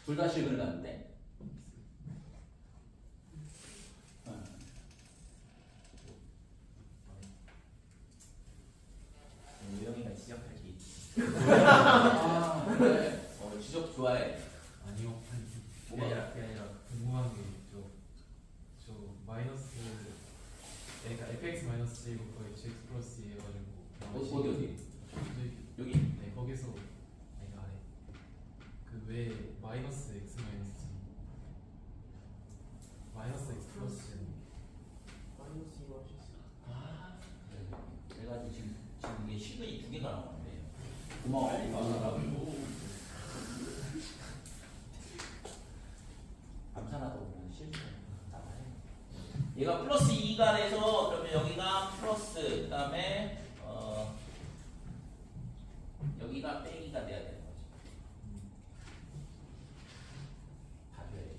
S1: 둘 다 실근을 갔는데 유영이가 지적할 게 있지. 아, 그래. 지적 좋아해.
S2: 아니요.
S1: 뭐가?
S2: 그게 아니라 궁금한 게 저 마이너스 그러니까 fx 마이너스 제곱 거의 gx 플러스 2 해가지고
S1: 어디? 여기?
S2: 네 거기서 아니 아래 그 왜 마이너스 x 마이너스 g 마이너스 x 플러스 g
S3: 마이너스 2로 하실 수 있어요.
S1: 아, 그래가지고 지금 이게 실근이 두 개가 나오는데 고마워. 빨리 나가라고. 암산하다 보면 실수 나와요. 얘가 플러스 2가 돼서 그러면 여기가 플러스 그다음에 여기가 빼기가 돼야 되는 거지. 봐줘야 돼.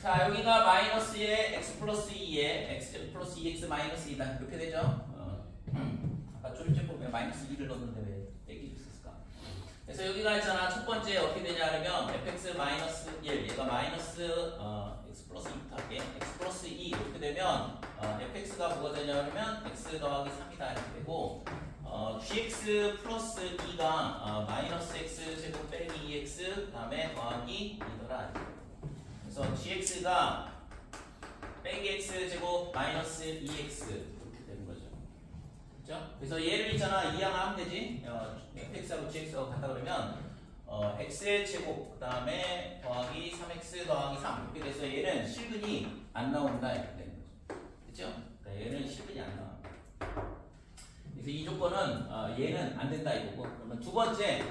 S1: 자, 여기가 마이너스에 x 플러스 2에 x 플러스 2x 마이너스 2다. 이렇게 되죠? 아까 쫄쫄 보면 마이너스 2를 넣었는데 왜 빼기를 썼을까? 그래서 여기가 있잖아. 첫 번째 어떻게 되냐 하면 fx 마이너스 1, 얘가 마이너스 x 플러스 2부터 할게. x 플러스 2 이렇게 되면 fx가 뭐가 되냐 하면 x 더하기 3이다 이렇게 되고 gx 플러스 2가 마이너스 x 제곱 빼기 2x 그 다음에 더하기 2더라. 그래서 gx가 빼기 x 제곱 마이너스 2x 이렇게 되는 거죠. 그렇죠? 그래서 얘를 있잖아 이항 하면 되지. fx하고 gx하고 같다 그러면 x의 제곱 그 다음에 더하기 3x 더하기 3 이렇게 돼서 얘는 실근이 안 나온다 이렇게 되는 거죠. 그렇죠? 얘는 실근이 안 나와. 그래서 이 조건은 얘는 안 된다 이거고. 그러면 두 번째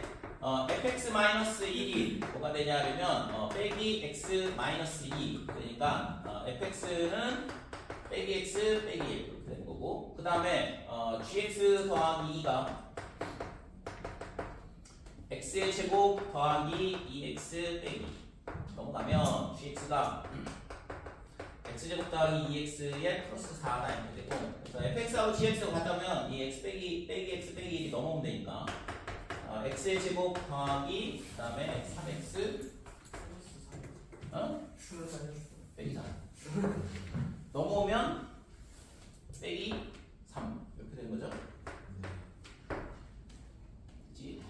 S1: fx-1이 뭐가 되냐 하면 빼기 x-2 그러니까 fx는 빼기 x 빼기 1 이렇게 되는 거고 그 다음에 gx 더하기 2가 x의 제곱 더하기 2x 빼기 넘어가면 gx가 x제곱 더하기 2x에 플러스 4가 이렇게 되고 그래서 fx하고 gx하고 같다면 이 x 빼기 x 빼기 1이 넘어오면 되니까 x의 제곱 더하기 그 다음에 3x 빼기 4 넘어오면 빼기 3 이렇게 되는 거죠. 그치?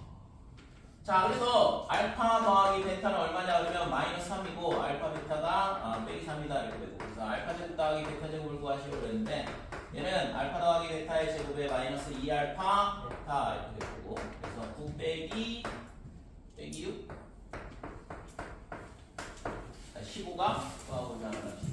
S1: 자 그래서 알파 더하기 베타는 얼마냐 그러면 마이너스 3이고 알파 베타가 빼기 3이다 이렇게 되고 그래서 알파 제곱 더하기 베타 제곱을 구하시려고 그랬는데 얘는 알파 더하기 베타의 제곱에 마이너스 2알파 베타 이렇게 될 거고 그래서 9 빼기 6 15가 구하고자 하는 합시다.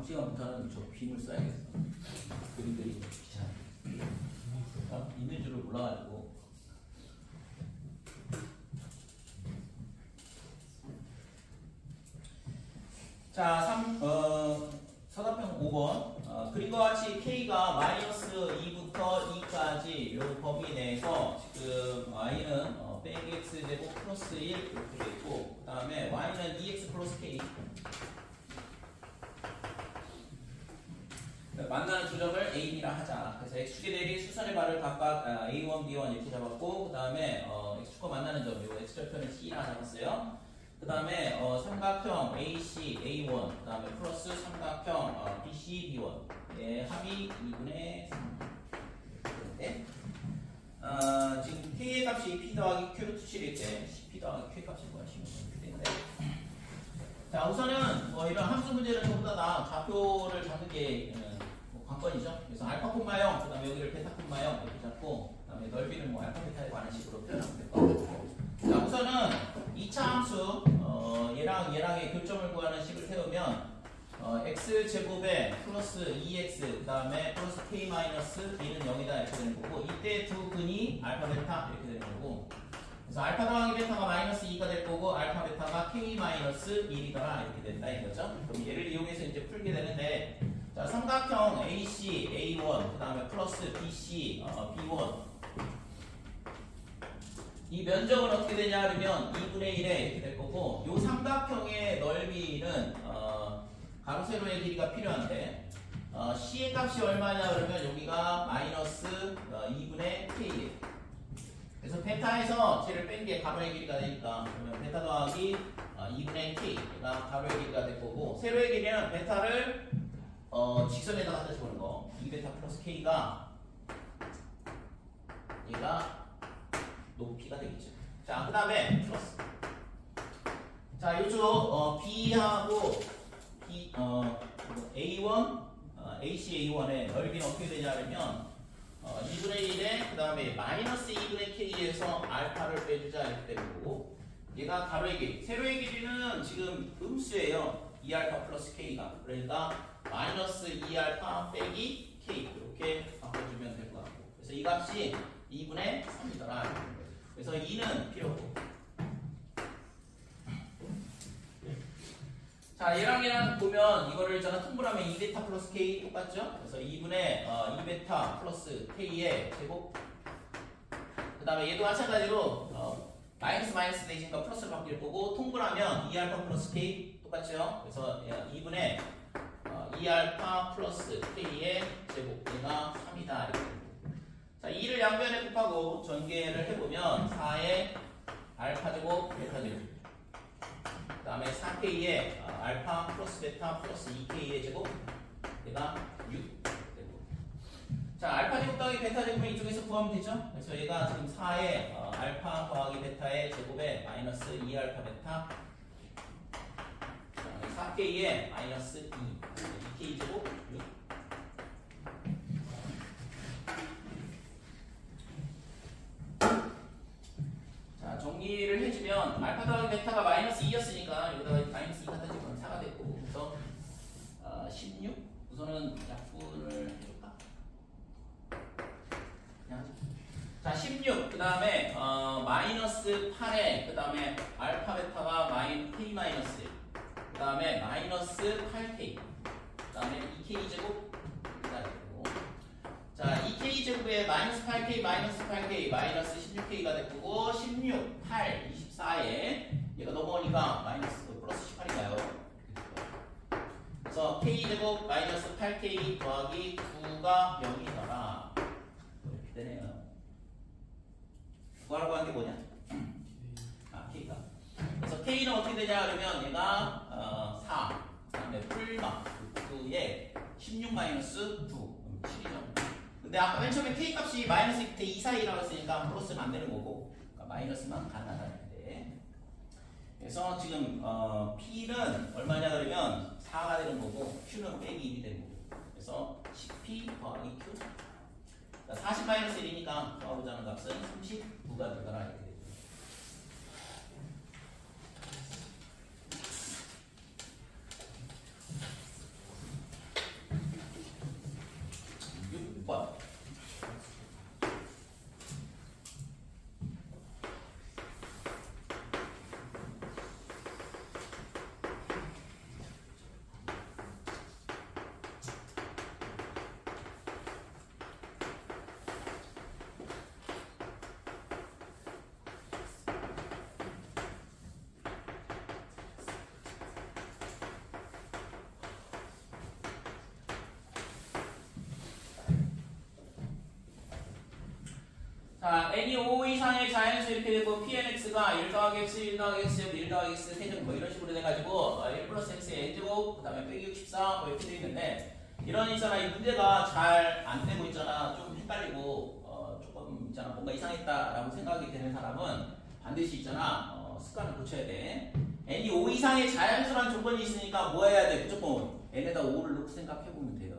S1: 시간부터는 저 빔을 써야겠어. 그림들이 귀찮아. 있는 줄을 몰라가지고. 자, 서답형 5번. 그림과 같이 K가 마이너스 2부터 2까지 이 범위 내에서 지금 Y는 빼기 X 제곱 플러스 1 이렇게 돼 있고, 그 다음에 Y는 2X 플러스 K. 만나는 조점을 A, B라 하자. 그래서 X축의 대리 수선의 발을 각각 A1, B1 이렇게 잡았고, 그 다음에 X축과 만나는 점, 이 X절편을 C라 잡았어요. 그 다음에 삼각형 AC A1 그 다음에 플러스 삼각형 BC B1의 합이 2분의 3 네. 지금 K의 값이 P 더하기 Q 루트 7일 때 P 더하기 Q의 값이 뭐야? 16 되는데 자 우선은 이런 함수 문제는 전부 다 좌표를 잡는 게 관건이죠. 그래서 알파 콤마 0, 그 다음에 여기를 베타 콤마 0 이렇게 잡고 그 다음에 넓이는 뭐 알파 베타에 관한 식으로 표현하면 될 것 같고 자 우선은 2차 함수 얘랑의 교점을 구하는 식을 세우면 x제곱에 플러스 2x 그 다음에 플러스 k 마이너스 b는 0이다 이렇게 되는 거고 이때 두 근이 알파 베타 이렇게 되는 거고 그래서 알파 더하기 베타가 마이너스 2가 될 거고 알파 베타가 k 마이너스 1이더라 이렇게 된다 이거죠. 그럼 얘를 이용해서 이제 풀게 되는데 자 삼각형 AC A1 그 다음에 플러스 BC B1 이 면적은 어떻게 되냐 그러면 2분의 1에 이렇게 될 거고 이 삼각형의 넓이는 가로 세로의 길이가 필요한데 C의 값이 얼마냐 그러면 여기가 마이너스 2분의 K예요. 그래서 베타에서 쟤를 뺀 게 가로의 길이가 되니까 그러면 베타 더하기 2분의 K가 가로의 길이가 될 거고 세로의 길이는 베타를 직선에다 갖다 집어넣은 거 2베타 플러스 K가 얘가 높이가 되겠죠. 자, 그 다음에 플러스. 자, 요쪽 B하고 A1, AC A1의 넓이는 어떻게 되냐면 2분의 1에 그 다음에 마이너스 2분의 K에서 알파를 빼주자 이렇게 되는 거고 얘가 가로의 길이, 세로의 길이는 지금 음수예요. 2알파 플러스 K가 그러니까 마이너스 2알파 빼기 K 이렇게 바꿔주면 될 것 같고 그래서 이 값이 2분의 3이더라. 그래서 2는 필요 없고 자 얘랑 보면 이거를 제가 통분하면 2베타 플러스 K 똑같죠? 그래서 2분의 2베타 플러스 K의 제곱 그 다음에 얘도 마찬가지로 마이너스 마이너스 대신과 플러스를 바뀔 거고 통분하면 2알파 플러스 K 똑같죠? 그래서 2분의 2알파 플러스 K의 제곱 얘가 3이다 이렇게 자, 2를 양변에 곱하고 전개를 해보면 4의 알파 제곱 베타 제곱 그 다음에 4K의 알파 플러스 베타 플러스 2K의 제곱 얘가 6 되고 자 알파 제곱 더하기 베타 제곱은 이쪽에서 구하면 되죠. 그래서 얘가 지금 4의 알파 더하기 베타의 제곱에 마이너스 2알파 베타 4K의 마이너스 2K 제곱 6 정리를 해주면 알파 더하기 베타가 마이너스 2였으니까 여기다가 마이너스 2 갖다 집으면 4가 되고 그래서 16 우선은 약분을 해줄까? 그냥 자 16 그 다음에 마이너스 8에 그 다음에 알파 베타가 K 마이너스 1 그 다음에 마이너스 8K 그 다음에 2K 제곱 자, 2K 제곱에 마이너스 8K, 마이너스 8K, 마이너스 16K가 될 거고 16, 8, 24에 얘가 넘어오니까 마이너스 플러스 18이가요. 그래서 K 제곱 마이너스 8K 더하기 9가 0이더라. 이렇게 되네요. 구하라고 한 게 뭐냐? K가. 그래서 K는 어떻게 되냐 그러면 얘가 4, 그 다음에 풀마 9에 16 마이너스 9, 7이죠. 근데 아까 맨 처음에 K 값이 마이너스 2대 2 사이라고 했으니까 플러스는 안 되는 거고 그러니까 마이너스만 가능하다는데 그래서 지금 P는 얼마냐 그러면 4가 되는 거고 Q는 빼기 1이 되는 거고 그래서 10P 더하기 Q 40 마이너스 1이니까 구하고자 하는 값은 39가 되더라 이렇게 되죠. 6번 자, n이 5 이상의 자연수 이렇게 되고 pnx가 1 더하기 x, 1 더하기 x, 1 더하기 x 세제곱 뭐 이런 식으로 돼가지고 1 플러스 x의 n제곱 그 다음에 빼기 64 뭐 이렇게 돼 있는데 이런 있잖아 이 문제가 잘 안 되고 있잖아 좀 헷갈리고 조금 있잖아 뭔가 이상했다라고 생각이 되는 사람은 반드시 있잖아 습관을 고쳐야 돼. n이 5 이상의 자연수란 조건이 있으니까 뭐 해야 돼? 무조건 n에다 5를 넣고 생각해 보면 돼요.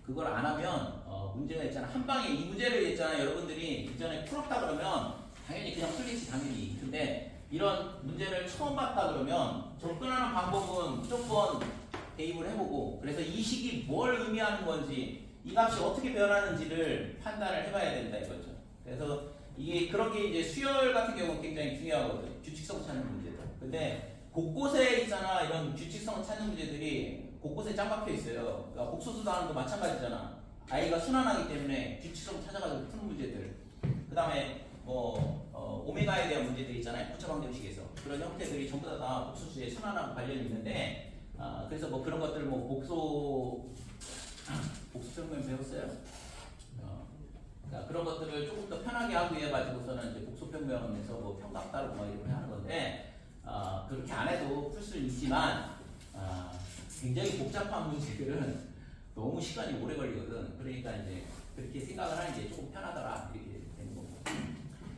S1: 그걸 안 하면 문제가 있잖아 한 방에 이 문제를 있잖아 여러분들이 이전에 풀었다 그러면 당연히 그냥 풀리지 당연히. 근데 이런 문제를 처음 봤다 그러면 접근하는 방법은 무조건 대입을 해보고 그래서 이 식이 뭘 의미하는 건지 이 값이 어떻게 변하는지를 판단을 해봐야 된다 이거죠. 그래서 이게 그런 게 이제 수열 같은 경우는 굉장히 중요하거든. 규칙성 찾는 문제들. 근데 곳곳에 있잖아 이런 규칙성 찾는 문제들이 곳곳에 짱 박혀 있어요. 그러니까 복소수도 하는 거 마찬가지잖아. 아이가 순환하기 때문에 규칙성 찾아가지고 푸는 문제들. 그 다음에 오메가에 대한 문제들이 있잖아요. 포차방정식에서 그런 형태들이 전부 다 복소수의 순환하고 관련이 있는데 그래서 뭐 그런 것들 뭐 복수평면 배웠어요? 그러니까 그런 것들을 조금 더 편하게 하기 위해 가지고서는 이제 복수평면에서 뭐 평각 따르고 뭐 이렇게 하는 건데 그렇게 안 해도 풀 수는 있지만 굉장히 복잡한 문제들은 너무 시간이 오래 걸리거든. 그러니까 이제 그렇게 생각을 하는 게 조금 편하더라 이렇게 되는 거고.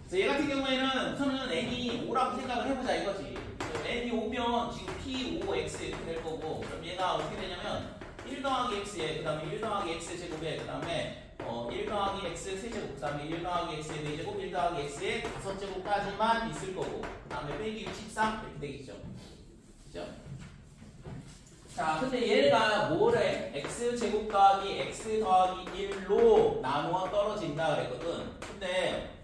S1: 그래서 얘 같은 경우에는 우선은 n이 5라고 생각을 해보자 이거지. n이 5면 지금 p5x 이렇게 될 거고 그럼 얘가 어떻게 되냐면 1 더하기 x에 그 다음에 1 더하기 x 제곱에 그 다음에 1 더하기 x 세제곱 그 다음에 1 더하기 x의 4제곱 1 더하기 x의 5제곱까지만 있을 거고 그 다음에 빼기 63 이렇게 되겠죠. 그죠? 자 근데 얘가 뭐래? x제곱 더하기 x 더하기 1로 나누어 떨어진다 그랬거든. 근데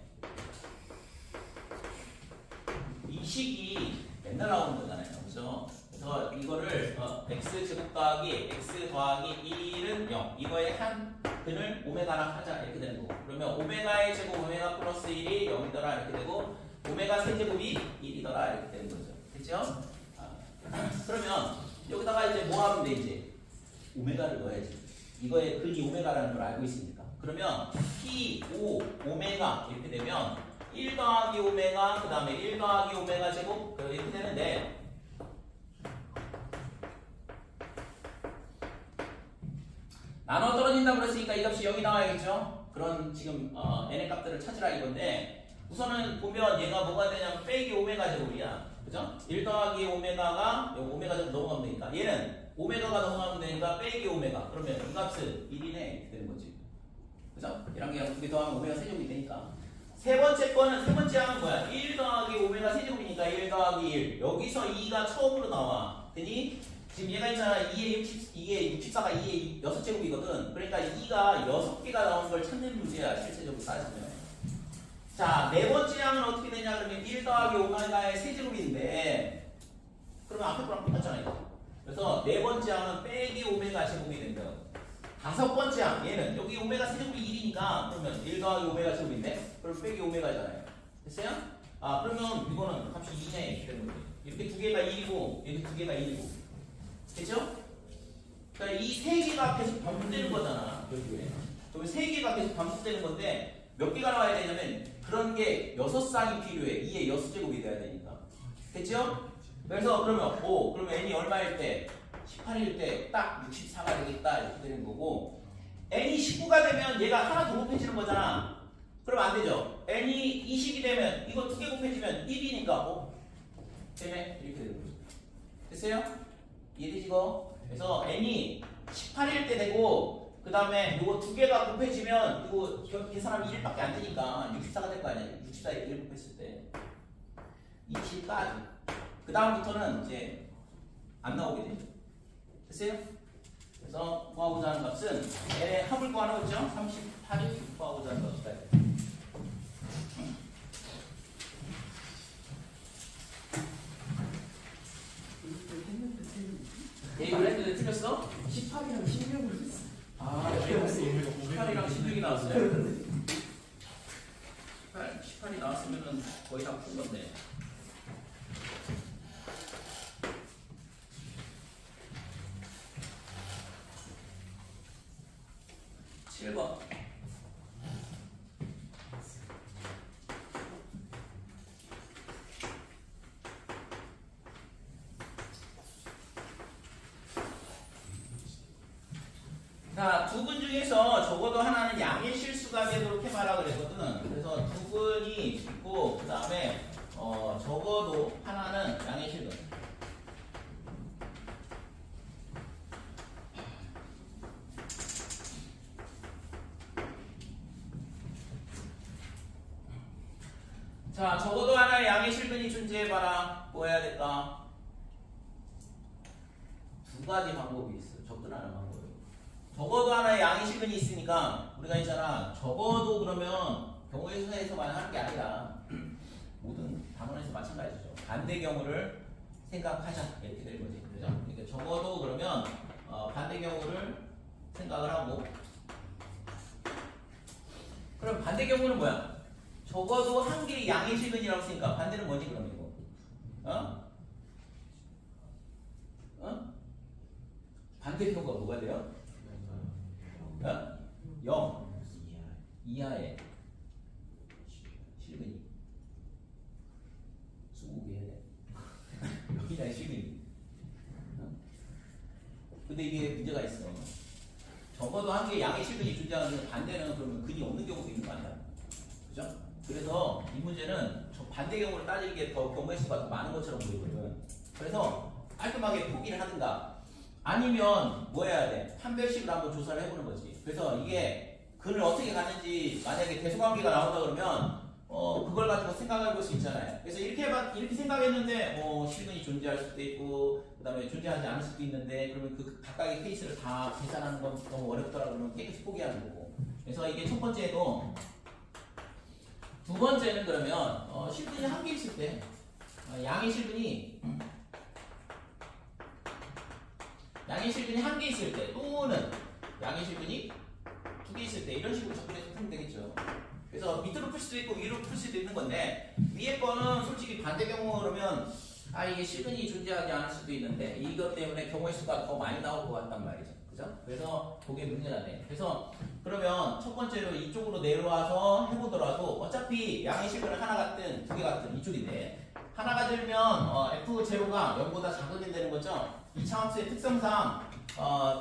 S1: 이 식이 맨날 나오는 거잖아요. 그죠? 그래서 이거를 x제곱 더하기 x 더하기 1은 0 이거의 한 근을 오메가랑 하자 이렇게 되는 거고 그러면 오메가의 제곱 오메가 플러스 1이 0이더라 이렇게 되고 오메가 세제곱이 1이더라 이렇게 되는 거죠. 됐죠? 그러면 여기다가 이제 뭐 하면 돼 이제 오메가를 넣어야지. 이거의 근이 오메가라는 걸 알고 있으니까. 그러면 P5 오메가 이렇게 되면 1 더하기 오메가 그 다음에 1 더하기 오메가 제곱 이렇게 되는데 나눠 떨어진다고 그랬으니까 이 값이 여기 나와야겠죠? 그런 지금 n의 값들을 찾으라 이건데 우선은 보면 얘가 뭐가 되냐면 빼기 오메가 제곱이야. 그죠? 1 더하기 오메가가 여기 오메가 제곱 넘어가면 되니까 얘는 오메가가 넘어가면 되니까 빼기 오메가 그러면 이 값은 1이네 이렇게 되는 거지. 그죠? 얘랑 얘랑 두 개 더하면 오메가 세제곱이 되니까 세 번째 거는 세 번째 항은 뭐야? 1 더하기 오메가 세제곱이니까 1 더하기 1 여기서 2가 처음으로 나와. 되니 지금 얘가 있잖아. 이게 64가 2의 6제곱이거든. 그러니까 2가 6개가 나오는 걸 찾는 문제야. 실제적으로 따지면. 자, 네 번째 항은 어떻게 되냐 그러면 1 더하기 오메가의 세제곱인데 그러면 앞에 거랑 똑같잖아 이거. 그래서 네 번째 항은 빼기 오메가 제곱이 된다. 다섯 번째 항 얘는 여기 오메가 세제곱이 1이니까 그러면 1 더하기 오메가 제곱인데 그럼 빼기 오메가잖아요. 됐어요? 그러면 이거는 값이 2네 이렇게 되는 거죠. 이렇게 두 개가 1이고 이렇게 두 개가 1이고 됐죠? 그러니까 이 세 개가 계속 반복되는 거잖아. 결국에. 그러면 세 개가 계속 반복되는 건데 몇 개가 나와야 되냐면 그런 게 6쌍이 필요해. 2의 6제곱이 돼야 되니까. 됐죠? 그래서 그러면 n이 얼마일 때? 18일 때 딱 64가 되겠다 이렇게 되는 거고 n이 19가 되면 얘가 하나 더 곱해지는 거잖아. 그러면 안 되죠. n이 20이 되면 이거 두 개 곱해지면 1이니까 되네 이렇게 되는 거죠. 됐어요? 이해되지 이거? 그래서 n이 18일 때 되고 그 다음에 이거 두 개가 곱해지면 이거 계산하면 1밖에 안 되니까 64가 될 거 아니야. 64에 1 곱했을 때 20까지 그 다음부터는 이제 안 나오게 되죠. 됐어요? 그래서 구하고자 하는 값은 n의 합을 구하는 거죠. 38을 구하고자 하는 값이다. 대입을 했는데 틀렸어?
S3: 18이랑 16을 했어.
S1: 18이랑 16이 나왔어요. 18이 나왔으면 거의 다 푼 건데. 7번. 자, 두 분 중에서 적어도 하나는 양의 실수가 되도록 해봐라 그랬거든. 그래서 두 분이 있고 그 다음에 적어도 하나는 양의 실근. 자, 적어도 하나의 양의 실근이 존재해봐라. 뭐 해야 될까? 두 가지 방법이 있어. 접근하는 방법이. 적어도 하나의 양의 실근이 있으니까 우리가 있잖아. 적어도 그러면 경우의 수에서만 하는 게 아니라 모든 단원에서 마찬가지죠. 반대 경우를 생각하자 이렇게 되는 거지. 그죠? 그러니까 적어도 그러면 반대 경우를 생각을 하고 그럼 반대 경우는 뭐야? 적어도 한 개의 양의 실근이라고 했으니까 반대는 뭐지 그럼 이거? 반대 경우가 뭐가 돼요? 0 이하의 실근이 20개 해야 돼. 0 이하의 실근이. 근데 이게 문제가 있어. 적어도 한 개의 양의 실근이 존재하는데 반대는 그러면 근이 없는 경우도 있는 거 아니야? 그죠? 그래서 이 문제는 반대 경우를 따지는 게 더 경우의 수가 더 많은 것처럼 보이거든. 그래서 깔끔하게 포기를 하든가 아니면 뭐 해야 돼? 판별식을 한번 조사를 해보는 거지. 그래서 이게 근을 어떻게 가는지 만약에 대소관계가 나온다 그러면 그걸 가지고 생각해 볼 수 있잖아요. 그래서 이렇게 생각했는데 실근이 존재할 수도 있고 그다음에 존재하지 않을 수도 있는데 그러면 그 각각의 케이스를 다 계산하는 건 너무 어렵더라 그러면 깨끗이 포기하는 거고. 그래서 이게 첫 번째도 두 번째는 그러면 실근이 한 개 있을 때 양의 실근이 한 개 있을 때 또는 양의 실근이 두 개 있을 때 이런 식으로 접근해서 풀면 되겠죠. 그래서 밑으로 풀 수도 있고 위로 풀 수도 있는 건데 위에 거는 솔직히 반대 경우 그러면 이게 실근이 존재하지 않을 수도 있는데 이것 때문에 경우의 수가 더 많이 나올 것 같단 말이죠. 그죠? 그래서 그게 문제가 돼. 그래서 그러면 첫 번째로 이쪽으로 내려와서 해보더라도 어차피 양의 실근을 하나 같든 두 개 같든 이쪽인데 하나가 들면 F0가 0보다 작으면 되는 거죠. 이차함수의 특성상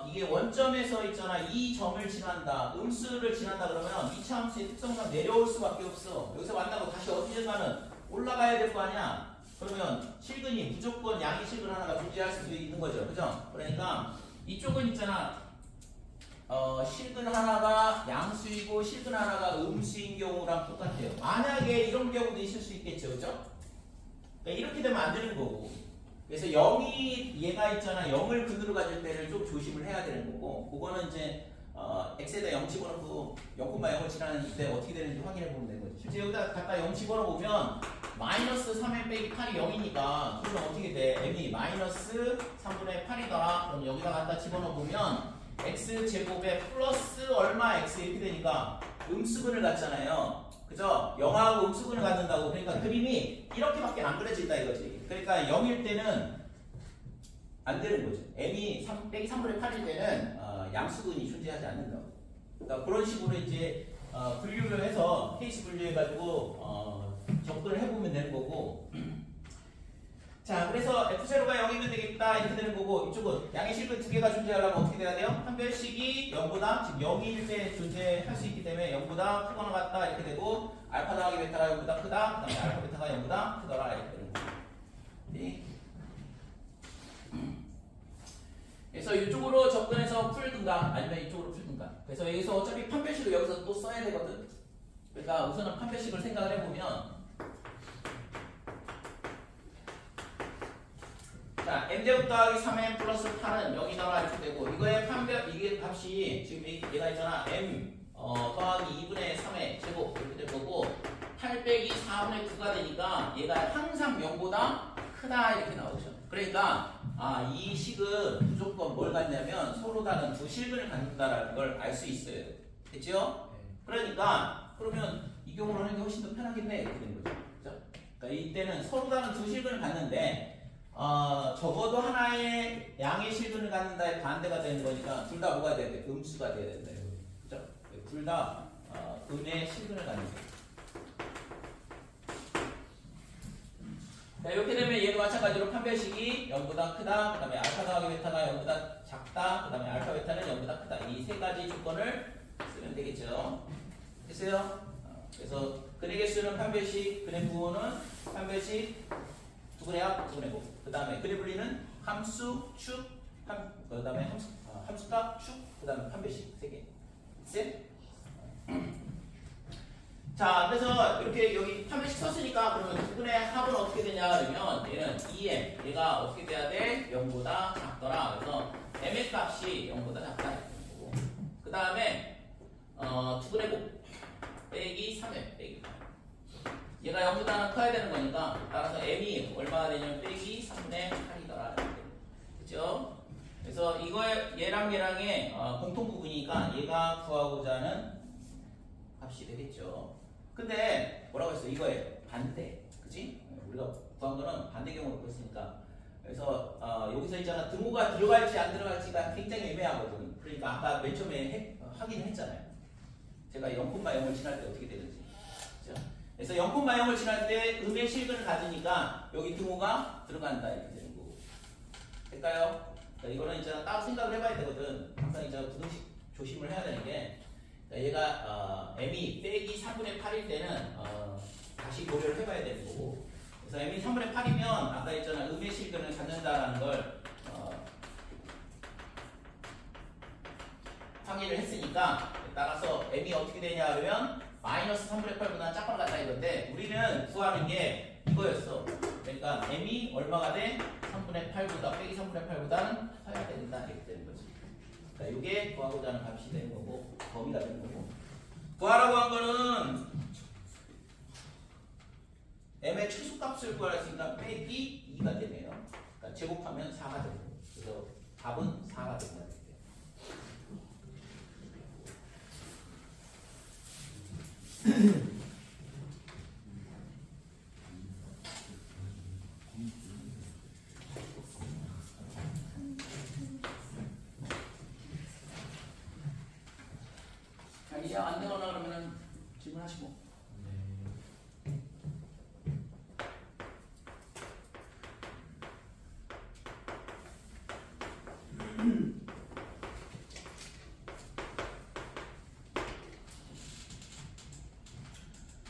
S1: 이게 원점에서 있잖아. 이 점을 지난다. 음수를 지난다 그러면 이차함수의 특성상 내려올 수밖에 없어. 여기서 만나고 다시 어디든가는 올라가야 될 거 아니야. 그러면 실근이 무조건 양의 실근 하나가 존재할 수도 있는 거죠. 그죠? 그러니까 이쪽은 있잖아. 실근 하나가 양수이고 실근 하나가 음수인 경우랑 똑같아요. 만약에 이런 경우도 있을 수 있겠죠. 그죠? 그러니까 이렇게 되면 안 되는 거고. 그래서 0이 얘가 있잖아. 0을 근으로 가질 때를 좀 조심을 해야 되는 거고 그거는 이제 x에다 0 집어넣고 0,0을 지나는 때 어떻게 되는지 확인해 보면 되는 거지. 실제 여기다 갖다 0 집어넣으면 마이너스 3m 빼기 8이 0이니까 그러면 어떻게 돼? m이 마이너스 3분의 8이다. 그럼 여기다 갖다 집어넣으면 x제곱에 플러스 얼마 x 이렇게 되니까 음수근을 갖잖아요. 그죠? 0하고 음수근을 갖는다고. 그러니까 그림이 이렇게밖에 안 그려진다 이거지. 그러니까 0일 때는 안 되는 거죠. m이 3 빼기 3분의 8일 때는 양수근이 존재하지 않는다고. 그러니까 그런 식으로 이제 분류를 해서 케이스 분류해가지고 접근을 해보면 되는 거고. 자, 그래서 F0가 0이면 되겠다 이렇게 되는 거고 이쪽은 양의 실근 두 개가 존재하려면 어떻게 돼야 돼요? 판별식이 0보다 지금 0일 때 존재할 수 있기 때문에 0보다 크거나 같다 이렇게 되고 알파 더하기 베타가 0보다 크다 그 다음에 알파 베타가 0보다 크더라 이렇게 되는 거고. 네. 그래서 이쪽으로 접근해서 풀든가 아니면 이쪽으로 풀든가. 그래서 여기서 어차피 판별식을 여기서 또 써야 되거든. 그러니까 우선은 판별식을 생각을 해보면 자, m제곱 더하기 3m 플러스 8은 0이더라 이렇게 되고 이거의 판별 이게 값이 지금 얘가 있잖아. m 더하기 2분의 3의 제곱 이렇게 될 거고 8 빼기 4분의 9가 되니까 얘가 항상 0보다 크다 이렇게 나오죠. 그러니까 이 식은 무조건 뭘 갖냐면 서로 다른 두 실근을 갖는다라는 걸 알 수 있어요. 됐죠? 그러니까 그러면 이 경우로 하는 게 훨씬 더 편하겠네 이렇게 되는 거죠. 그죠? 그러니까 이때는 서로 다른 두 실근을 갖는데 적어도 하나의 양의 실근을 갖는다의 반대가 되는 거니까 둘 다 뭐가 돼야 돼? 음수가 돼야 된다. 그죠? 둘 다 음의 실근을 갖는 거예요. 자, 이렇게 되면 얘도 마찬가지로 판별식이 0보다 크다, 그 다음에 알파 더하기 베타가 0보다 작다, 그 다음에 알파 베타는 0보다 크다. 이 세 가지 조건을 쓰면 되겠죠. 됐어요? 그래서 근의 개수는 판별식, 근의 부호는 판별식, 두근의 합, 두근의 곱. 그 다음에 근의 분리는 함수, 축, 그 다음에 함수값, 축, 그 다음에 판별식 3개. 셋. 자, 그래서 이렇게 여기 판별식 썼으니까 그러면 두근의 합은 어떻게 되냐 그러면 얘는 2m, 얘가 어떻게 돼야 돼? 0보다 작더라. 그래서 m의 값이 0보다 작다 이렇게 되는 거고. 그 다음에 두근의 곱 빼기 3m 빼기 8. 얘가 0보다는 커야 되는 거니까 따라서 m이 얼마가 되냐면 빼기 3분의 8이더라. 그렇죠? 그래서 이거 얘랑 얘랑의 공통 부분이니까 얘가 구하고자 하는 값이 되겠죠. 근데 뭐라고 했어? 이거에 반대, 그치? 우리가 구한 거는 반대 경우로 구했으니까. 그래서 여기서 있잖아 등호가 들어갈지 안 들어갈지가 굉장히 애매하거든. 그러니까 아까 맨 처음에 확인했잖아요. 제가 0,0을 지날 때 어떻게 되는지. 그렇죠? 그래서 0,0을 지날 때 음의 실근을 가지니까 여기 등호가 들어간다 이렇게 되는 거고. 될까요? 그러니까 이거는 이제 따로 생각을 해봐야 되거든. 항상 이제 부등식 조심을 해야 되는 게. 얘가 m이 빼기 3분의 8일 때는 다시 고려를 해봐야 되는 거고. 그래서 m이 3분의 8이면 아까 했잖아 음의 실근을 갖는다라는 걸 확인을 했으니까 따라서 m이 어떻게 되냐 그러면 마이너스 3분의 8보다 작거나 같다 이건데 우리는 구하는 게 이거였어. 그러니까 m이 얼마가 돼? 3분의 8보다 빼기 3분의 8보다는 커야 된다 이렇게 되는 거지. 자, 이게 구하고자 하는 값이 되는 거고 범위가 되는 거고. 구하라고 한 거는 m의 최소값을 구하라 했으니까 빼기 2가 되네요. 그러니까 제곱하면 4가 되고. 그래서 답은 4가 됩니다. 자, 이제 안 되거나 그러면 질문하시고.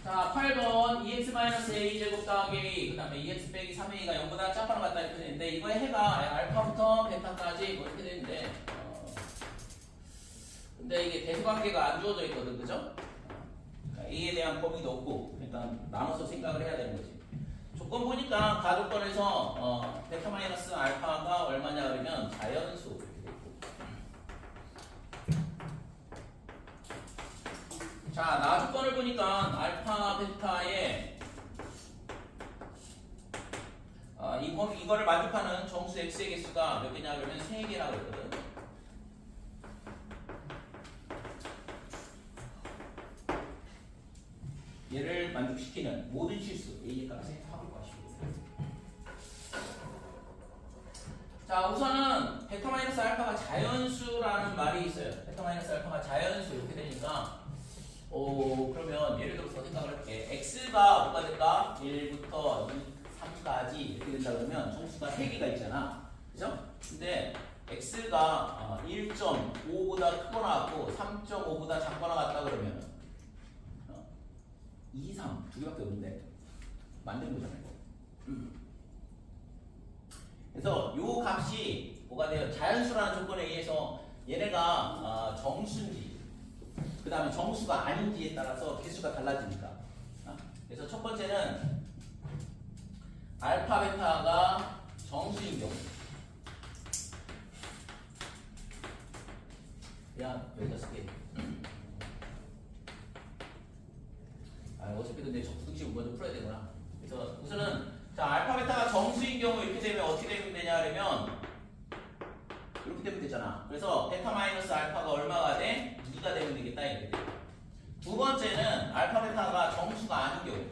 S1: 자, 8번 2x-a 제곱 더하기 a 그 다음에 2x 빼기 3a가 0보다 작거나 같다 이렇게 되는데 이거의 해가 알파부터 베타까지 이렇게 되는데 근데 이게 대수관계가 안 주어져 있거든, 그죠? a에 대한 범위도 없고 그러니까 나눠서 생각을 해야 되는 거지. 조건 보니까 가조건에서 베타 마이너스 알파가 얼마냐 그러면 자연수 이렇게 돼 있고. 자, 나조건을 보니까 알파 베타의 이거를 만족하는 정수 x의 개수가 몇 개냐 그러면 3개라고 했거든. 얘를 만족시키는 모든 실수 a의 값에 합을 구하시고. 자, 우선은 베타 마이너스 알파가 자연수라는 말이 있어요. 베타 마이너스 알파가 자연수 이렇게 되니까 그러면 예를 들어서 생각을 할게. x가 뭐가 될까? 1부터 3까지 이렇게 된다 그러면 정수가 3개가 있잖아. 그죠? 근데 x가 1.5보다 크거나 같고 3.5보다 작거나 같다 그러면 2, 3 두 개밖에 없는데 만든 거잖아요. 그래서 요 값이 뭐가 돼요? 자연수라는 조건에 의해서 얘네가 정수인지 그 다음에 정수가 아닌지에 따라서 개수가 달라지니까. 그래서 첫 번째는 알파 베타가 정수인 경우. 야, 15개. 어차피 근데 부등식 먼저 풀어야 되구나. 그래서 우선은 자, 알파 베타가 정수인 경우 이렇게 되면 어떻게 되면 되냐 그러면 이렇게 되면 되잖아. 그래서 베타 마이너스 알파가 얼마가 돼? 2가 되면 되겠다 이렇게 돼. 두 번째는 알파 베타가 정수가 아닌 경우.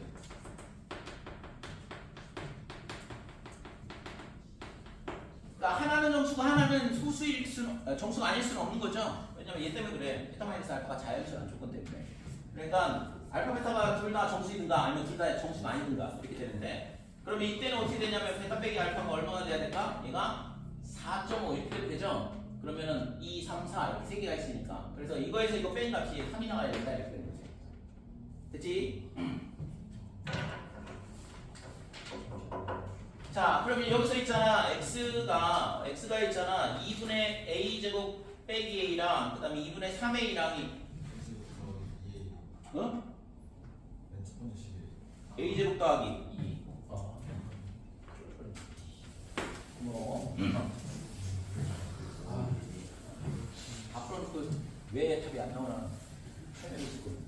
S1: 그러니까 하나는 정수고 하나는 소수일 수는 정수가 아닐 수는 없는 거죠. 왜냐면 얘 때문에 그래. 베타 마이너스 알파가 자연수라는 조건 때문에. 그러니까 알파 베타가 둘 다 정수이든가 아니면 둘 다 정수가 아니든가 이렇게 되는데 그러면 이때는 어떻게 되냐면 베타 빼기 알파가 얼마가 돼야 될까? 얘가 4.5 이렇게 되죠? 그러면은 2, 3, 4 이렇게 세 개가 있으니까. 그래서 이거에서 이거 뺀 값이 3이 나와야 된다 이렇게 되는 거지. 됐지? 자, 그러면 여기서 있잖아. x가 있잖아. 2분의 a 제곱 빼기 a랑 그다음에 2분의 3a랑이 어?
S4: 첫 번째 시계.
S1: a 제곱 더하기 2. 뭐? 앞으로는 그왜 답이 안 나오나 설명해 줄 거예요.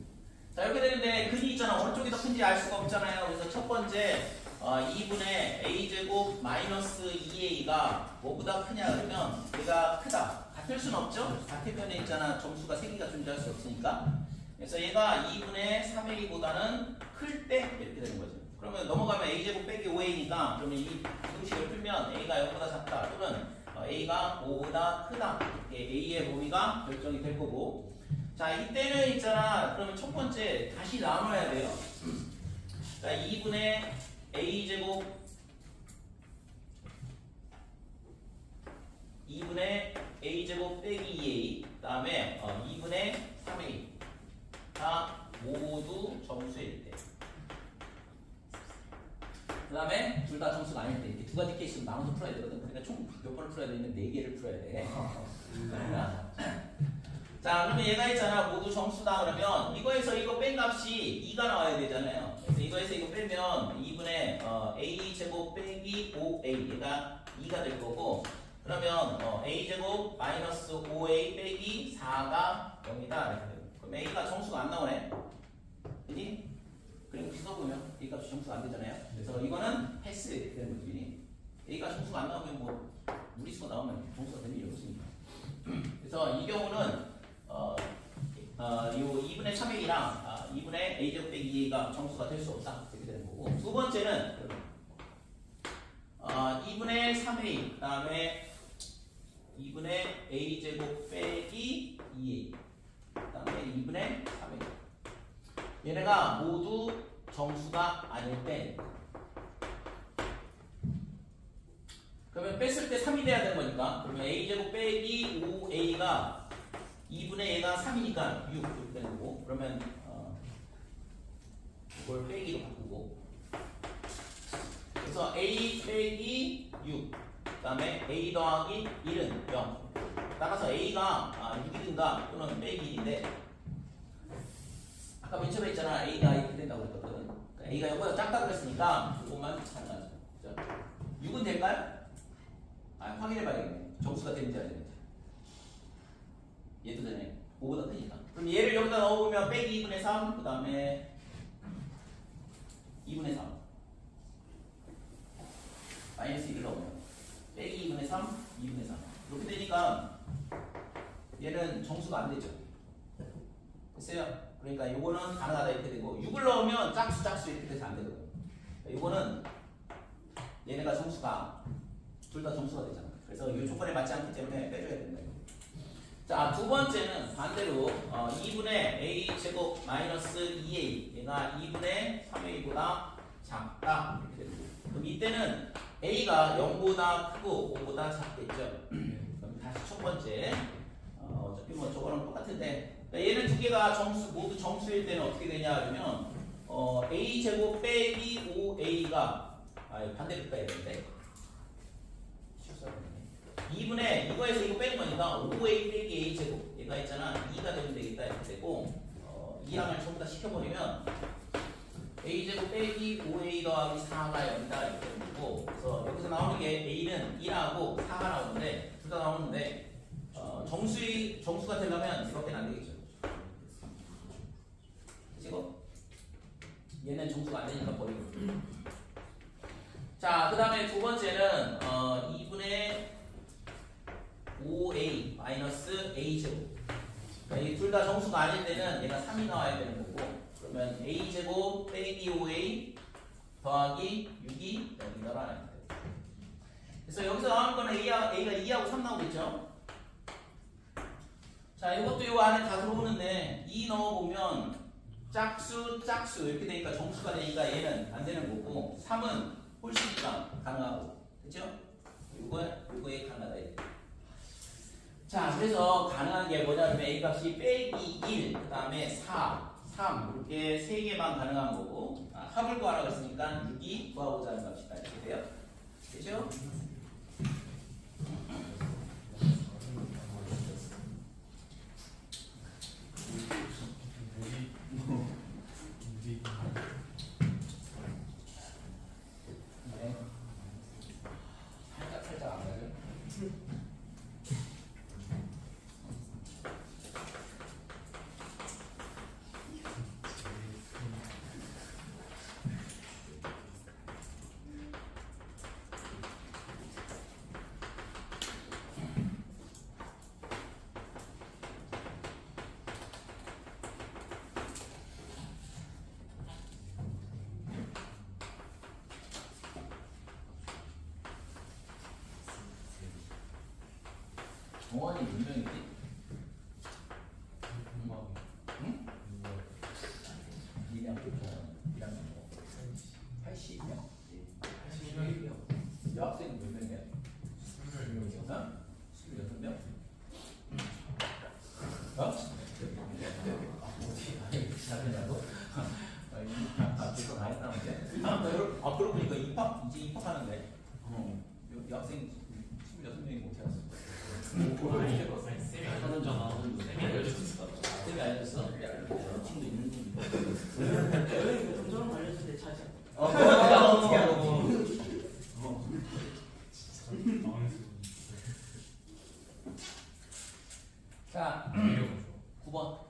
S1: 자, 이렇게 되는데 근이 있잖아. 어느 쪽이 더 큰지 알 수가 없잖아요. 그래서 첫 번째 2분의 a제곱 마이너스 2a가 뭐보다 크냐 그러면 얘가 크다. 같을 수는 없죠. 같으면 있잖아. 점수가 3개가 존재할 수 없으니까. 그래서 얘가 2분의 3a보다는 클 때 이렇게 되는 거죠. 그러면 넘어가면 a제곱 빼기 5a니까 그러면 이 공식을 풀면 a가 0보다 작다 또는 a가 5보다 크다. 이렇게 a의 범위가 결정이 될 거고. 자, 이때는 있잖아. 그러면 첫 번째 다시 나눠야 돼요. 자, 2분의 a제곱 2분의 a제곱 빼기 2a 그 다음에 2분의 3a 다 모두 점수일 때 그 다음에 둘 다 점수가 아닐 때 이렇게 두 가지 케이스로 나눠서 풀어야 되거든. 그러니까 총 몇 번을 풀어야 되는데 4개를 풀어야 돼. 자, 그러면 얘가 있잖아. 모두 점수다 그러면 이거에서 이거 뺀 값이 2가 나와야 되잖아요. 그래서 이거에서 이거 빼면 2분의 a제곱 빼기 5a 얘가 2가 될 거고 그러면 a제곱 마이너스 5a 빼기 4가 0이다 이렇게 돼요. 그럼 a가 점수가 안 나오네. 그니? 그리고 써보면 a 값이 점수가 안 되잖아요. 그래서 이거는 패스 이렇게 되는 거지. a가 점수가 안 나오면 뭐 무리수가 나오면 점수가 되는 일이 없으니까. 그래서 이 경우는 요 2분의 3a랑 2분의 a제곱 빼기 2가 점수가 될 수 없다 이렇게 되는 거고. 두 번째는 2분의 3a 그 다음에 2분의 a제곱 빼기 2a 그 다음에 2분의 3a 얘네가 모두 점수가 아닐 때 그러면 뺐을 때 3이 돼야 되는 거니까 그러면 a제곱 빼기 5a가 2분의 얘가 3이니까 6 이렇게 되는 거고 그러면 이걸 빼기로 바꾸고 그래서 a 빼기 6 그 다음에 a 더하기 1은 0 따라서 a가 6이든가 또는 빼기 1인데 아까 맨 처음에 있잖아 a가 이렇게 된다고 그랬거든. 그러니까 a가 0보다 작다고 그랬으니까 그것만 가능하죠. 6은 될까요? 확인해봐야겠네. 점수가 되는지 안 되는지. 얘도 되네. 5보다 크니까. 그럼 얘를 여기다 넣어보면 빼기 2분의 3, 그 다음에 2분의 3. 마이너스 1을 넣으면 빼기 2분의 3, 2분의 3. 이렇게 되니까 얘는 점수가 안 되죠. 됐어요? 그러니까 요거는 가능하다 이렇게 되고 6을 넣으면 짝수 이렇게 돼서 안 되거든. 요거는 얘네가 점수가 둘 다 점수가 되잖아. 그래서 이 조건에 맞지 않기 때문에 빼줘야 된다. 자, 두 번째는 반대로 2분의 a 제곱 마이너스 2a 얘가 2분의 3a보다 작다 이렇게 되는 거예요. 그럼 이때는 a가 0보다 크고 5보다 작겠죠. 그럼 다시 첫 번째 어차피 뭐 저거랑 똑같은데 그러니까 얘는 두 개가 모두 점수일 때는 어떻게 되냐 그러면 a 제곱 빼기 5a가 반대로 빼야 되는데 2분의 이거에서 이거 빼는 거니까 5a 빼기 a 제곱 얘가 있잖아 2가 되면 되겠다 이렇게 되고 2항을 전부 다 시켜버리면 a 제곱 빼기 5a 더하기 4가 0이다 이렇게 되는 거고 그래서 여기서 나오는 게 a는 2하고 4가 나오는데 둘 다 나오는데 정수가 되려면 이렇게는 안 되겠죠. 그치고 얘는 정수가 안 되니까 버리고 자, 그 다음에 두 번째는 2분의 5a 마이너스 a 제곱 그러니까 이 둘 다 정수가 아닐 때는 얘가 3이 나와야 되는 거고 그러면 a 제곱 빼기 5a 더하기 6이 0이더라. 그래서 여기서 나오는 거는 a가 2하고 3 나오겠죠. 자, 이것도 이 안에 다 들어오는데 2 넣어보면 짝수 이렇게 되니까 정수가 되니까 얘는 안 되는 거고 3은 홀수가 가능하고, 그렇죠? 요거에 가능하다. 자, 그래서 가능한 게 뭐냐면 a 값이 빼기 1, 그 다음에 4, 3 이렇게 세 개만 가능한 거고, 합을 구하라고 했으니까 6이 구하고자 하는 값이다. 이렇게 돼요. 그렇죠? 네. 살짝 안 가죠? 정원이 몇 명이지? 응? 2명, 80명? 80명이요. 여학생은 몇 명이야? 26명? 26명? 어? 어디? 아니, 잘해라고? 그거 다 했다는데? 그러고 보니까 이제 입학하는데. 여학생 26명이 못 해왔어.
S2: 쌤이 알려줬잖아. 쌤이 알려줬어.
S1: 쌤이 알려줬어? 친구 있는 분.
S3: 동전을 알려줄 때 차지.
S1: 어떻게 하고? 자, 9번.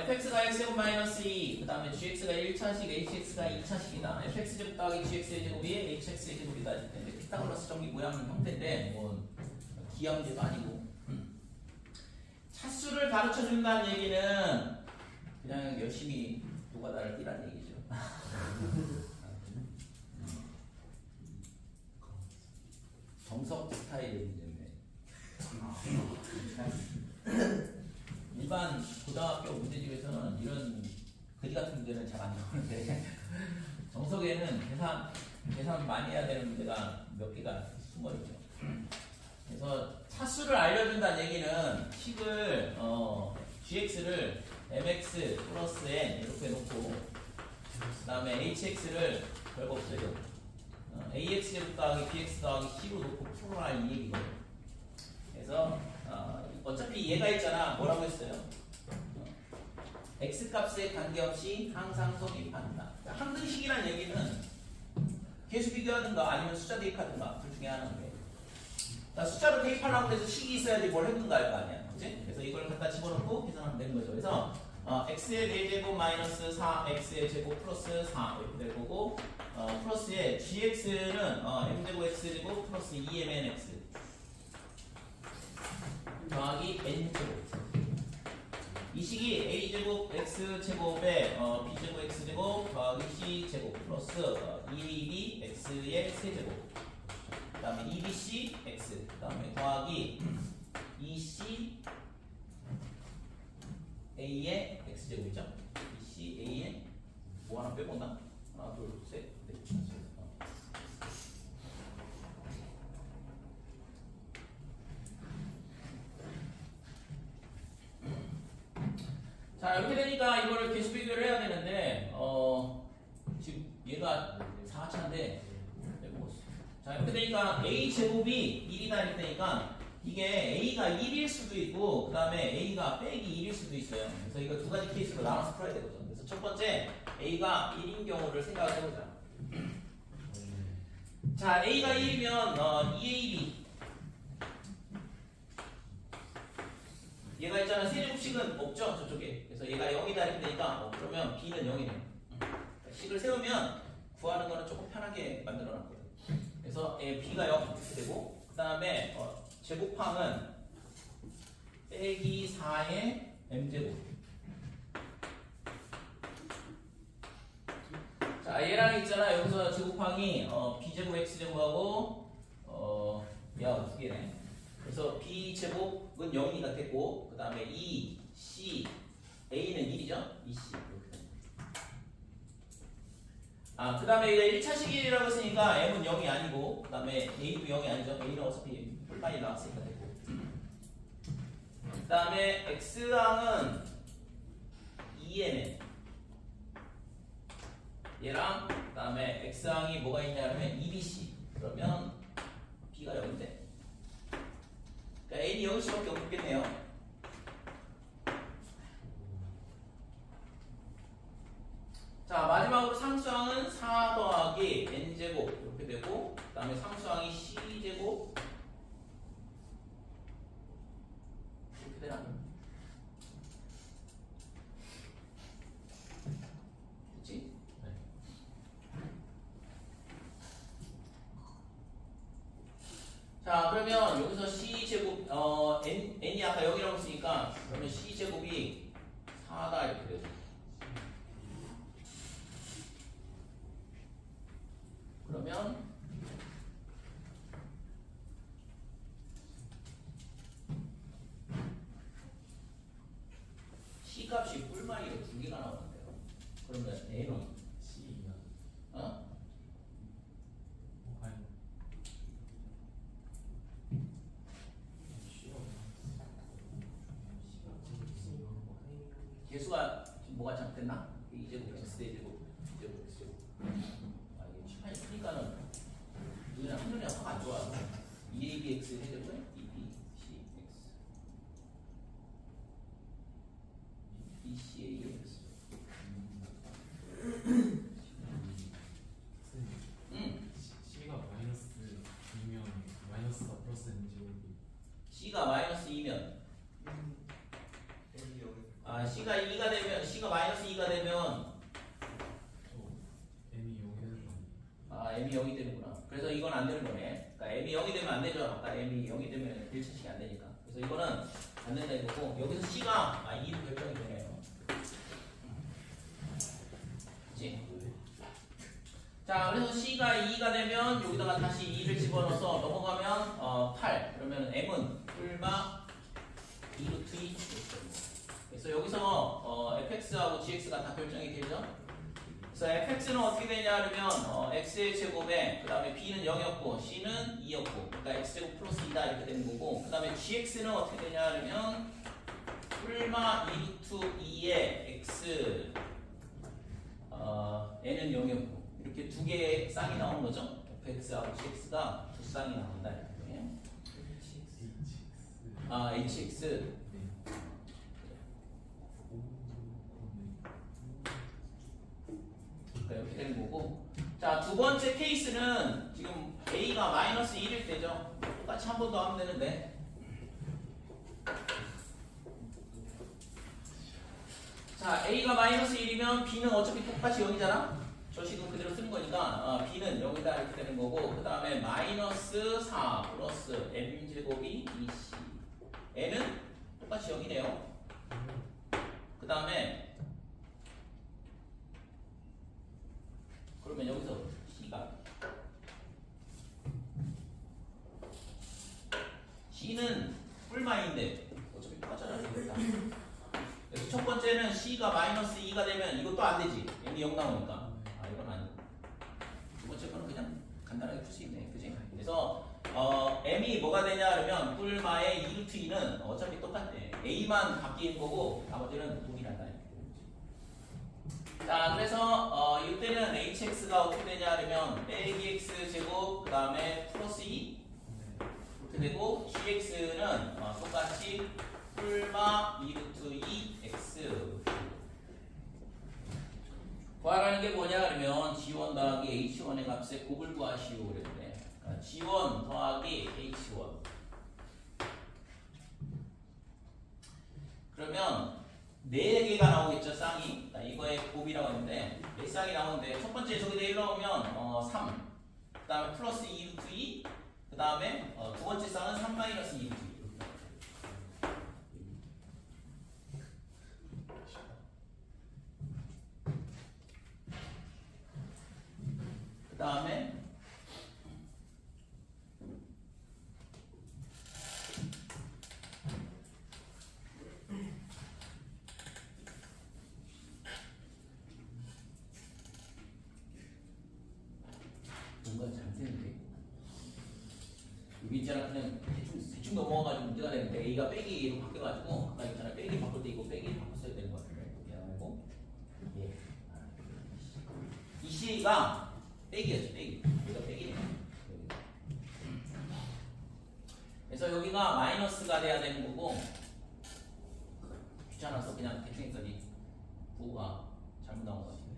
S1: fx가 x제곱 마이너스 2, 그 다음에 gx가 1차식, hx가 2차식이다. fx제곱 더하기 gx의 제곱이 hx의 제곱이다. 근데 피타고라스 정리 모양 형태인데, 뭐, 기하문제도 아니고. 차수를 가르쳐 준다는 얘기는 그냥 열심히 노가다를 뛰라는 얘기죠. 정석 스타일의 문제인데. 일반 고등학교 문제집에서는 이런 그지 같은 문제는 잘 안 나오는데 정석에는 계산 많이 해야 되는 문제가 몇 개가 숨어 있죠. 그래서 차수를 알려준다는 얘기는 식을 gx를 mx 플러스 n 이렇게 놓고 그 다음에 hx를 별거 없어요. ax 제곱 더하기 bx 더하기 c로 놓고 풀어라 이 얘기거든요. 그래서 어차피 얘가 있잖아. 뭐라고 했어요? x 값에 관계없이 항상 성립한다. 항등식이라는 얘기는 계수 비교하든가 아니면 숫자 대입하든가 둘 중에 하나인데, 숫자로 대입하려고 해서 식이 있어야지 뭘 했는가 할 거 아니야. 그치? 그래서 이걸 갖다 집어넣고 계산하면 되는 거죠. 그래서 x의 4제곱 마이너스 4, x의 제곱 플러스 4 이렇게 될 거고, 플러스에 gx는 m제곱 x제곱 플러스 2mnx 더하기 n제곱. 이 식이 a제곱 x제곱에 b제곱 x제곱 더하기 c제곱 플러스 2ab x의 세제곱, 그 다음에 2bc x, 그 다음에 더하기 2c a의 x제곱이죠. 2c a의 뭐 하나 빼본다? 하나 둘 셋 넷. 자, 이렇게 되니까 이거를 계수 비교를 해야 되는데, 지금 얘가 4차인데, 자, 이렇게 되니까 a 제곱이 1이다 이렇게 되니까 이게 a가 1일 수도 있고, 그 다음에 a가 빼기 1일 수도 있어요. 그래서 이거 두 가지 케이스로 나눠서 풀어야 되거든. 그래서 첫 번째 a가 1인 경우를 생각을 해보자. 자, a가 1이면 2ab 얘가 있잖아. 세제곱식은 없죠 저쪽에. 그래서 얘가 0이다 이렇게 되니까 그러면 b는 0이네요. 식을 세우면 구하는 거는 조금 편하게 만들어 놨거든. 그래서 b가 0 이렇게 되고, 그 다음에 제곱항은 빼기 4의 m제곱. 자, 얘랑 있잖아. 여기서 제곱항이 b제곱 x제곱하고 얘하고 두 개네. 그래서 b제곱은 0이니까 됐고, 그 다음에 2, c, a는 1이죠? 2c 이렇게 됩니다. 그 다음에 이제 1차 시기라고 했으니까 m은 0이 아니고, 그 다음에 a도 0이 아니죠. a는 어차피 뿔만이 나왔으니까 됐고. 그 다음에 x항은 2nn. 얘랑, 그 다음에 x항이 뭐가 있냐면 2bc. 그러면 b가 0인데. 그러니까 n이 0일 수밖에 없겠네요. 자, 마지막으로 상수항은 4 더하기 n제곱 이렇게 되고, 그 다음에 상수항이 c제곱 이렇게 되나? 그치?
S2: 네.
S1: 자, 그러면 여기서 c제곱, n이 아까 0이라고 했으니까, 그러면 c제곱이 4다 이렇게 되죠. 그러면 C 값이 뿔마리가 2개가 나오는데요. 그러면 N은
S2: C가
S1: 어?
S2: 과연
S1: 개수가 지금 뭐가 잘못됐나? 이제곱 x 대제곱 이제곱 x제곱. 이게 칠판이 크니까는 눈이랑 한눈이 확 안 좋아. 2abx 해제곱에 2bcx 2bcax.
S2: C가 마이너스 2면 마이너스가 플러스 n제곱이
S1: C가 마이너스 2면 C가 2가 되면 C가 마이너스 2가 되면
S2: m이 0이 되는 거 아니에요?
S1: M이 0이 되는구나. 그래서 이건 안 되는 거네. 그러니까 M이 0이 되면 안 되죠. 아까 M이 0이 되면 1차식이 안 되니까. 그래서 이거는 안 된다 이거고, 여기서 C가 2로 결정이 되네요. 그치? 자, 그래서 C가 2가 되면 여기다가 다시 2를 집어넣어서 넘어가면 8. 그러면 M은 뿔마 2루트 2. 그래서 여기서 fx하고 gx가 다 결정이 되죠. 그래서 fx는 어떻게 되냐 그러면 x의 제곱에 그 다음에 b는 0이었고 c는 2였고, 그러니까 x제곱 플러스 2다 이렇게 되는 거고, 그 다음에 gx는 어떻게 되냐 그러면 뿔마 2루트 2의 x n은 0이었고, 이렇게 두 개의 쌍이 나오는 거죠. fx하고 gx가 두 쌍이 나온다 이렇게. hx 이렇게 되는 거고. 자, 두 번째 케이스는 지금 a가 마이너스 1일 때죠. 똑같이 한 번 더 하면 되는데, 자, a가 마이너스 1이면 b는 어차피 똑같이 0이잖아. 저 식은 그대로 쓰는 거니까 b는 0이다 이렇게 되는 거고, 그 다음에 마이너스 4 플러스 m제곱이 2c, n은 똑같이 0이네요. 그 다음에 그러면 여기서 C는 뿔마인데 어차피 똑같잖아. 그래서 첫 번째는 C가 마이너스 2가 되면 이것도 안 되지. M이 0 나오니까. 이건 아니고. 두 번째 거는 그냥 간단하게 풀 수 있네. 그지? 그래서 M이 뭐가 되냐 그러면 뿔마의 2루트 2는 어차피 똑같대. A만 바뀌는 거고 나머지는 동일하다. 자, 그래서 이때는 hx가 어떻게 되냐 하면 빼기 x 제곱 그 다음에 플러스 2 이렇게 되고, gx는 똑같이 뿔마 2루트 2x. 구하라는 게 뭐냐 그러면 g1 더하기 h1의 값의 곱을 구하시오 그랬는데, 그러니까 g1 더하기 h1 그러면 4개가 나오겠죠, 쌍이. 이거의 곱이라고 했는데 4쌍이 나오는데, 첫 번째 저기다 1 넣으면 3, 그 다음에 플러스 2루트 2, 그 다음에 두 번째 쌍은 3 마이너스 2루트 2. 그 다음에 되는데 A가 빼기로 바뀌어가지고 아까 있잖아 빼기 바꿀 때 이거 빼기 바꿨어야 되는 것 같은데 미안하고 예. 이 C가 빼기였죠 빼기 여기가 빼기네요. 그래서 여기가 마이너스가 돼야 되는 거고 귀찮아서 그냥 대충 했더니 부호가 잘못 나온 것 같은데.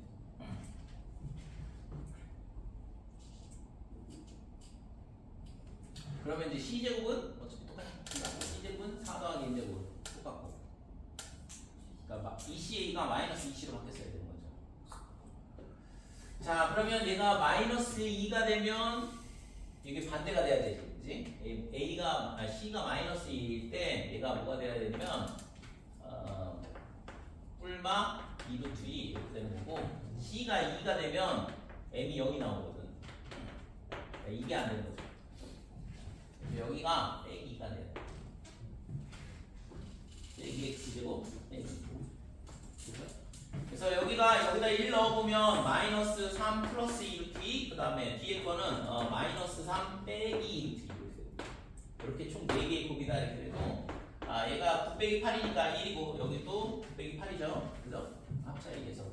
S1: 그러면 이제 C제곱은 어차피 똑같습니다. C제곱은 4 더하기 N제곱 똑같고 그러니까 이 CA가 마이너스 2C로 바뀌었어야 되는 거죠. 자 그러면 얘가 마이너스 2가 되면 이게 반대가 돼야 되지 그치? C가 마이너스 2일 때 얘가 뭐가 돼야 되냐면 뿔마 2루트 2 이렇게 되는 거고 C가 2가 되면 M이 0이 나오거든. 그러니까 이게 안 되는 거죠. 여기가 빼기 2가 돼요. 빼기 x제곱 빼기 2. 그래서 여기다 1 넣어보면 마이너스 3 플러스 2루트 그 다음에 뒤에 거는 마이너스 3 빼기 2루트 이렇게 총 4개의 곱이다 이렇게 되고 얘가 9 빼기 8이니까 1이고 여기도 9 빼기 8이죠. 그죠? 합차에 의해서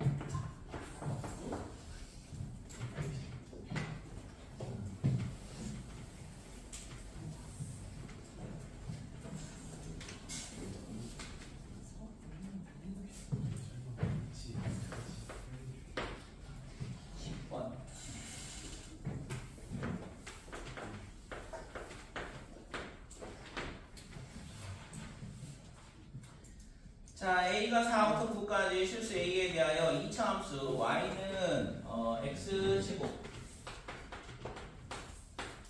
S1: 자, A가 4부터 9까지 실수 A에 대하여 2차 함수 y는 x제곱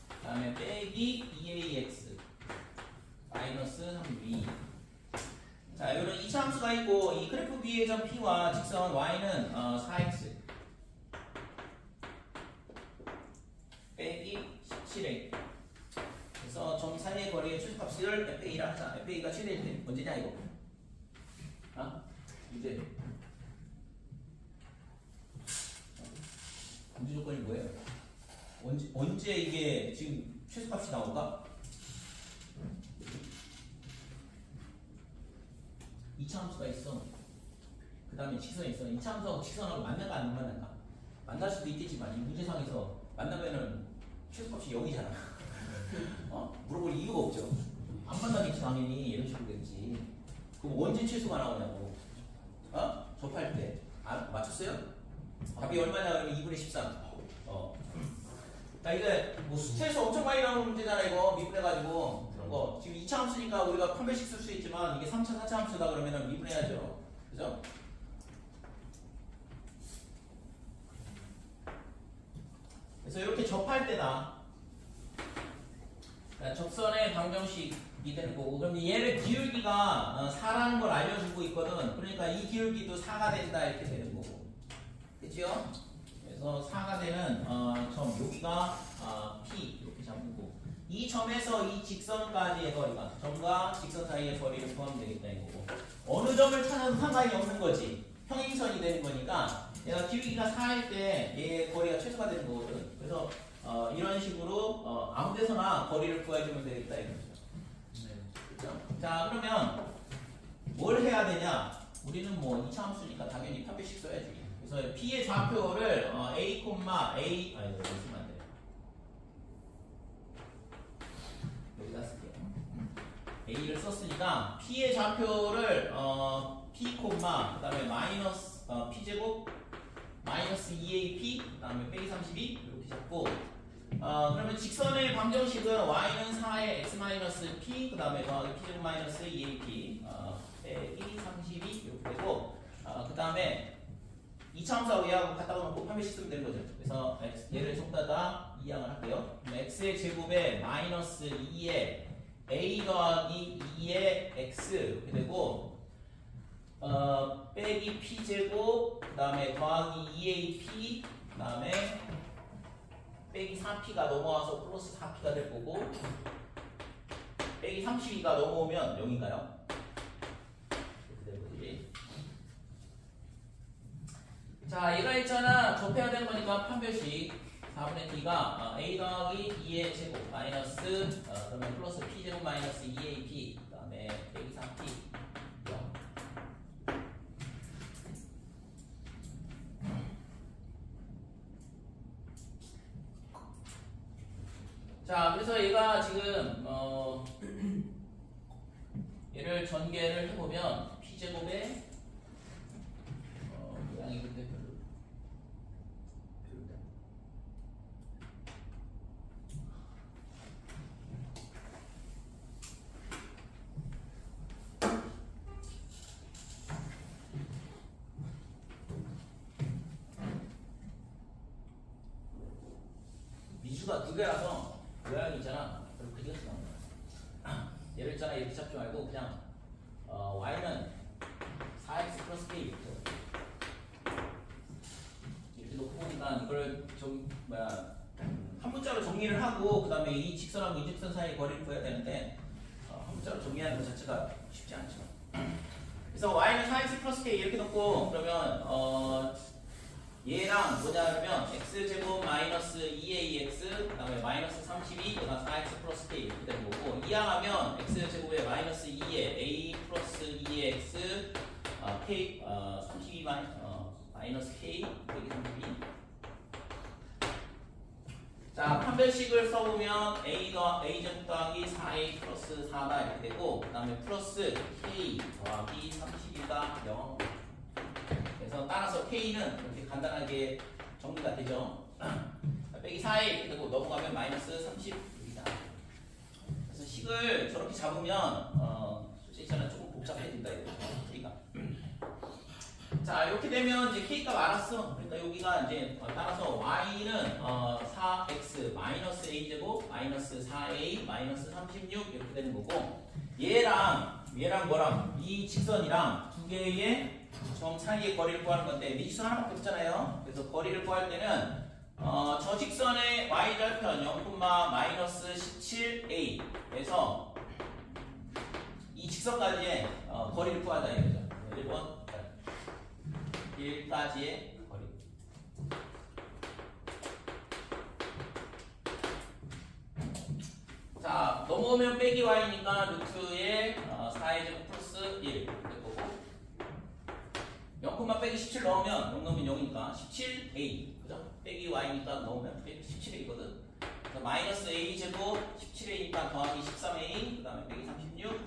S1: 그 다음에 빼기 2ax 마이너스 3b 자, 이런 2차 함수가 있고 이 그래프 위의 점 P와 직선 y는 4x 빼기 17a 그래서 점 사이의 거리의 최소값을 FA라 하자. FA가 최대일 때 언제냐 이거 이제 문제 조건이 뭐예요? 언제 이게 지금 최소값이 나올까? 2차 함수가 있어. 그 다음에 직선이 있어. 2차 함수하고 직선하고 만날까 안 만날까? 만날 수도 있겠지만 이 문제상에서 만나면은 최소값이 0이잖아. 물어볼 이유가 없죠. 안 만나겠지 당연히 이런 식으로 되겠지. 그럼 언제 최소가 나오냐고. 접할 때. 맞췄어요? 답이 얼마냐 그러면 2분의 13. 자, 이게 뭐 수채에서 엄청 많이 나오는 문제잖아, 이거. 미분해가지고. 지금 2차 함수니까 우리가 판별식 쓸 수 있지만 이게 3차, 4차 함수다 그러면은 미분해야죠. 그죠? 그래서 이렇게 접할 때다. 접선의 방정식이 되는 거고 그럼 얘를 기울기가 4라는 걸 알려주고 있거든. 그러니까 이 기울기도 4가 된다 이렇게 되는 거고 그치요? 그래서 4가 되는 점 여기가 P 이렇게 잡고 이 점에서 이 직선까지의 거리가 점과 직선 사이의 거리를 구하면 되겠다 이거고 어느 점을 찾아도 상관이 없는 거지. 평행선이 되는 거니까 얘가 기울기가 4일 때 얘의 거리가 최소가 되는 거거든. 그래서 이런 식으로 아무 데서나 거리를 구해주면 되겠다 이거죠. 그렇죠? 자 그러면 뭘 해야 되냐? 우리는 뭐 2차 함수니까 당연히 판별식 써야지. 그래서 P의 좌표를 A, A 아니 여기 쓰면 안 돼. 여기다 쓸게요. A를 썼으니까 P의 좌표를 P, 그 다음에 마이너스 P제곱 마이너스 2AP 그 다음에 빼기 32 이렇게 잡고 그러면 직선의 방정식은 y는 4의 x 마이너스 p 그 다음에 더하기 p제곱 마이너스 2ap 빼기 32 이렇게 되고 그 다음에 2차 함수하고 얘하고 갖다가 놓고 판별식 쓰면 되는 거죠. 그래서 얘를 전부 다 이항을 할게요. x의 제곱에 마이너스 2의 a 더하기 2의 x 이렇게 되고 빼기 p제곱 그 다음에 더하기 2ap 그 다음에 빼기 4p가 넘어와서 플러스 4p가 될 거고 빼기 32가 넘어오면 0인가요? 이렇게 될 거지. 자 얘가 있잖아 접해야 되는 거니까 판별식 4분의 t가 a 더하기 2의 제곱 마이너스 그러면 플러스 p제곱 마이너스 2ap 그 다음에 자, 그래서 얘가 지금 얘를 전개를 해보면 p제곱에 모양이 근데 별로다. 미수가 두 개라서 모양이 있잖아. 별로 크게 나온 거야. 얘를 있잖아 이렇게 잡지 말고 그냥 y는 4x 플러스 k 이렇게 놓고 보니까 이걸 좀 한 문자로 정리를 하고 그 다음에 이 직선하고 이 직선 사이 거리를 구해야 되는데 한 문자로 정리하는 것 자체가 쉽지 않죠. 그래서 y는 4x 플러스 k 이렇게 놓고 그러면 얘랑 뭐냐 그러면 x제곱 마이너스 2ax 그 다음에 마이너스 32 그다음 4x 플러스 k 이렇게 되는 거고 이항하면 x제곱에 마이너스 2에 a 플러스 2x k 32 마이너스 k 여기 32 자 판별식을 써보면 a제곱 더하기 4a 플러스 4가 이렇게 되고 그 다음에 플러스 k 더하기 32가 0 그래서 따라서 K는 이렇게 간단하게 정리가 되죠. 빼기 4에 이렇게 되고 넘어가면 마이너스 36이다. 그래서 식을 저렇게 잡으면 솔직히 저는 조금 복잡해진다 이거죠. K가. 자 이렇게 되면 이제 K값 알았어. 그러니까 여기가 이제 따라서 Y는 4X 마이너스 A제곱 마이너스 4A 마이너스 36 이렇게 되는 거고 얘랑 뭐랑 이 직선이랑 두 개의 점 사이의 거리를 구하는 건데 미지수 하나밖에 없잖아요. 그래서 거리를 구할 때는 저 직선의 y절편 0, 마이너스 17a에서 이 직선까지의 거리를 구하자 이거죠. 1번 1까지의 거리. 자 넘어오면 빼기 y니까 루트의 4의 제곱 플러스 1 0, 빼기 17 넣으면 0 넣으면 0이니까 17a 그죠? 빼기 y니까 넣으면 빼기 17a거든. 그래서 마이너스 a 제곱 17a니까 더하기 13a 그 다음에 빼기 36.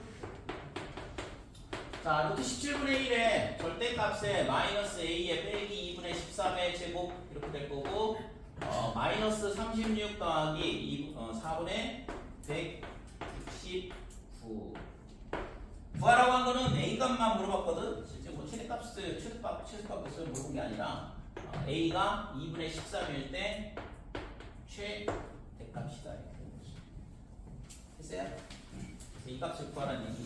S1: 자 루트 17분의 1에 절대값에 마이너스 a에 빼기 2분의 13의 제곱 이렇게 될 거고 마이너스 36 더하기 4분의 169 구하라고 한 거는 a 값만 물어봤거든. 최소값 몇을 물어본 게 아니라 A가 2분의 13일 때 최대값이다. 됐어요? 이 값을 구하라는 얘기.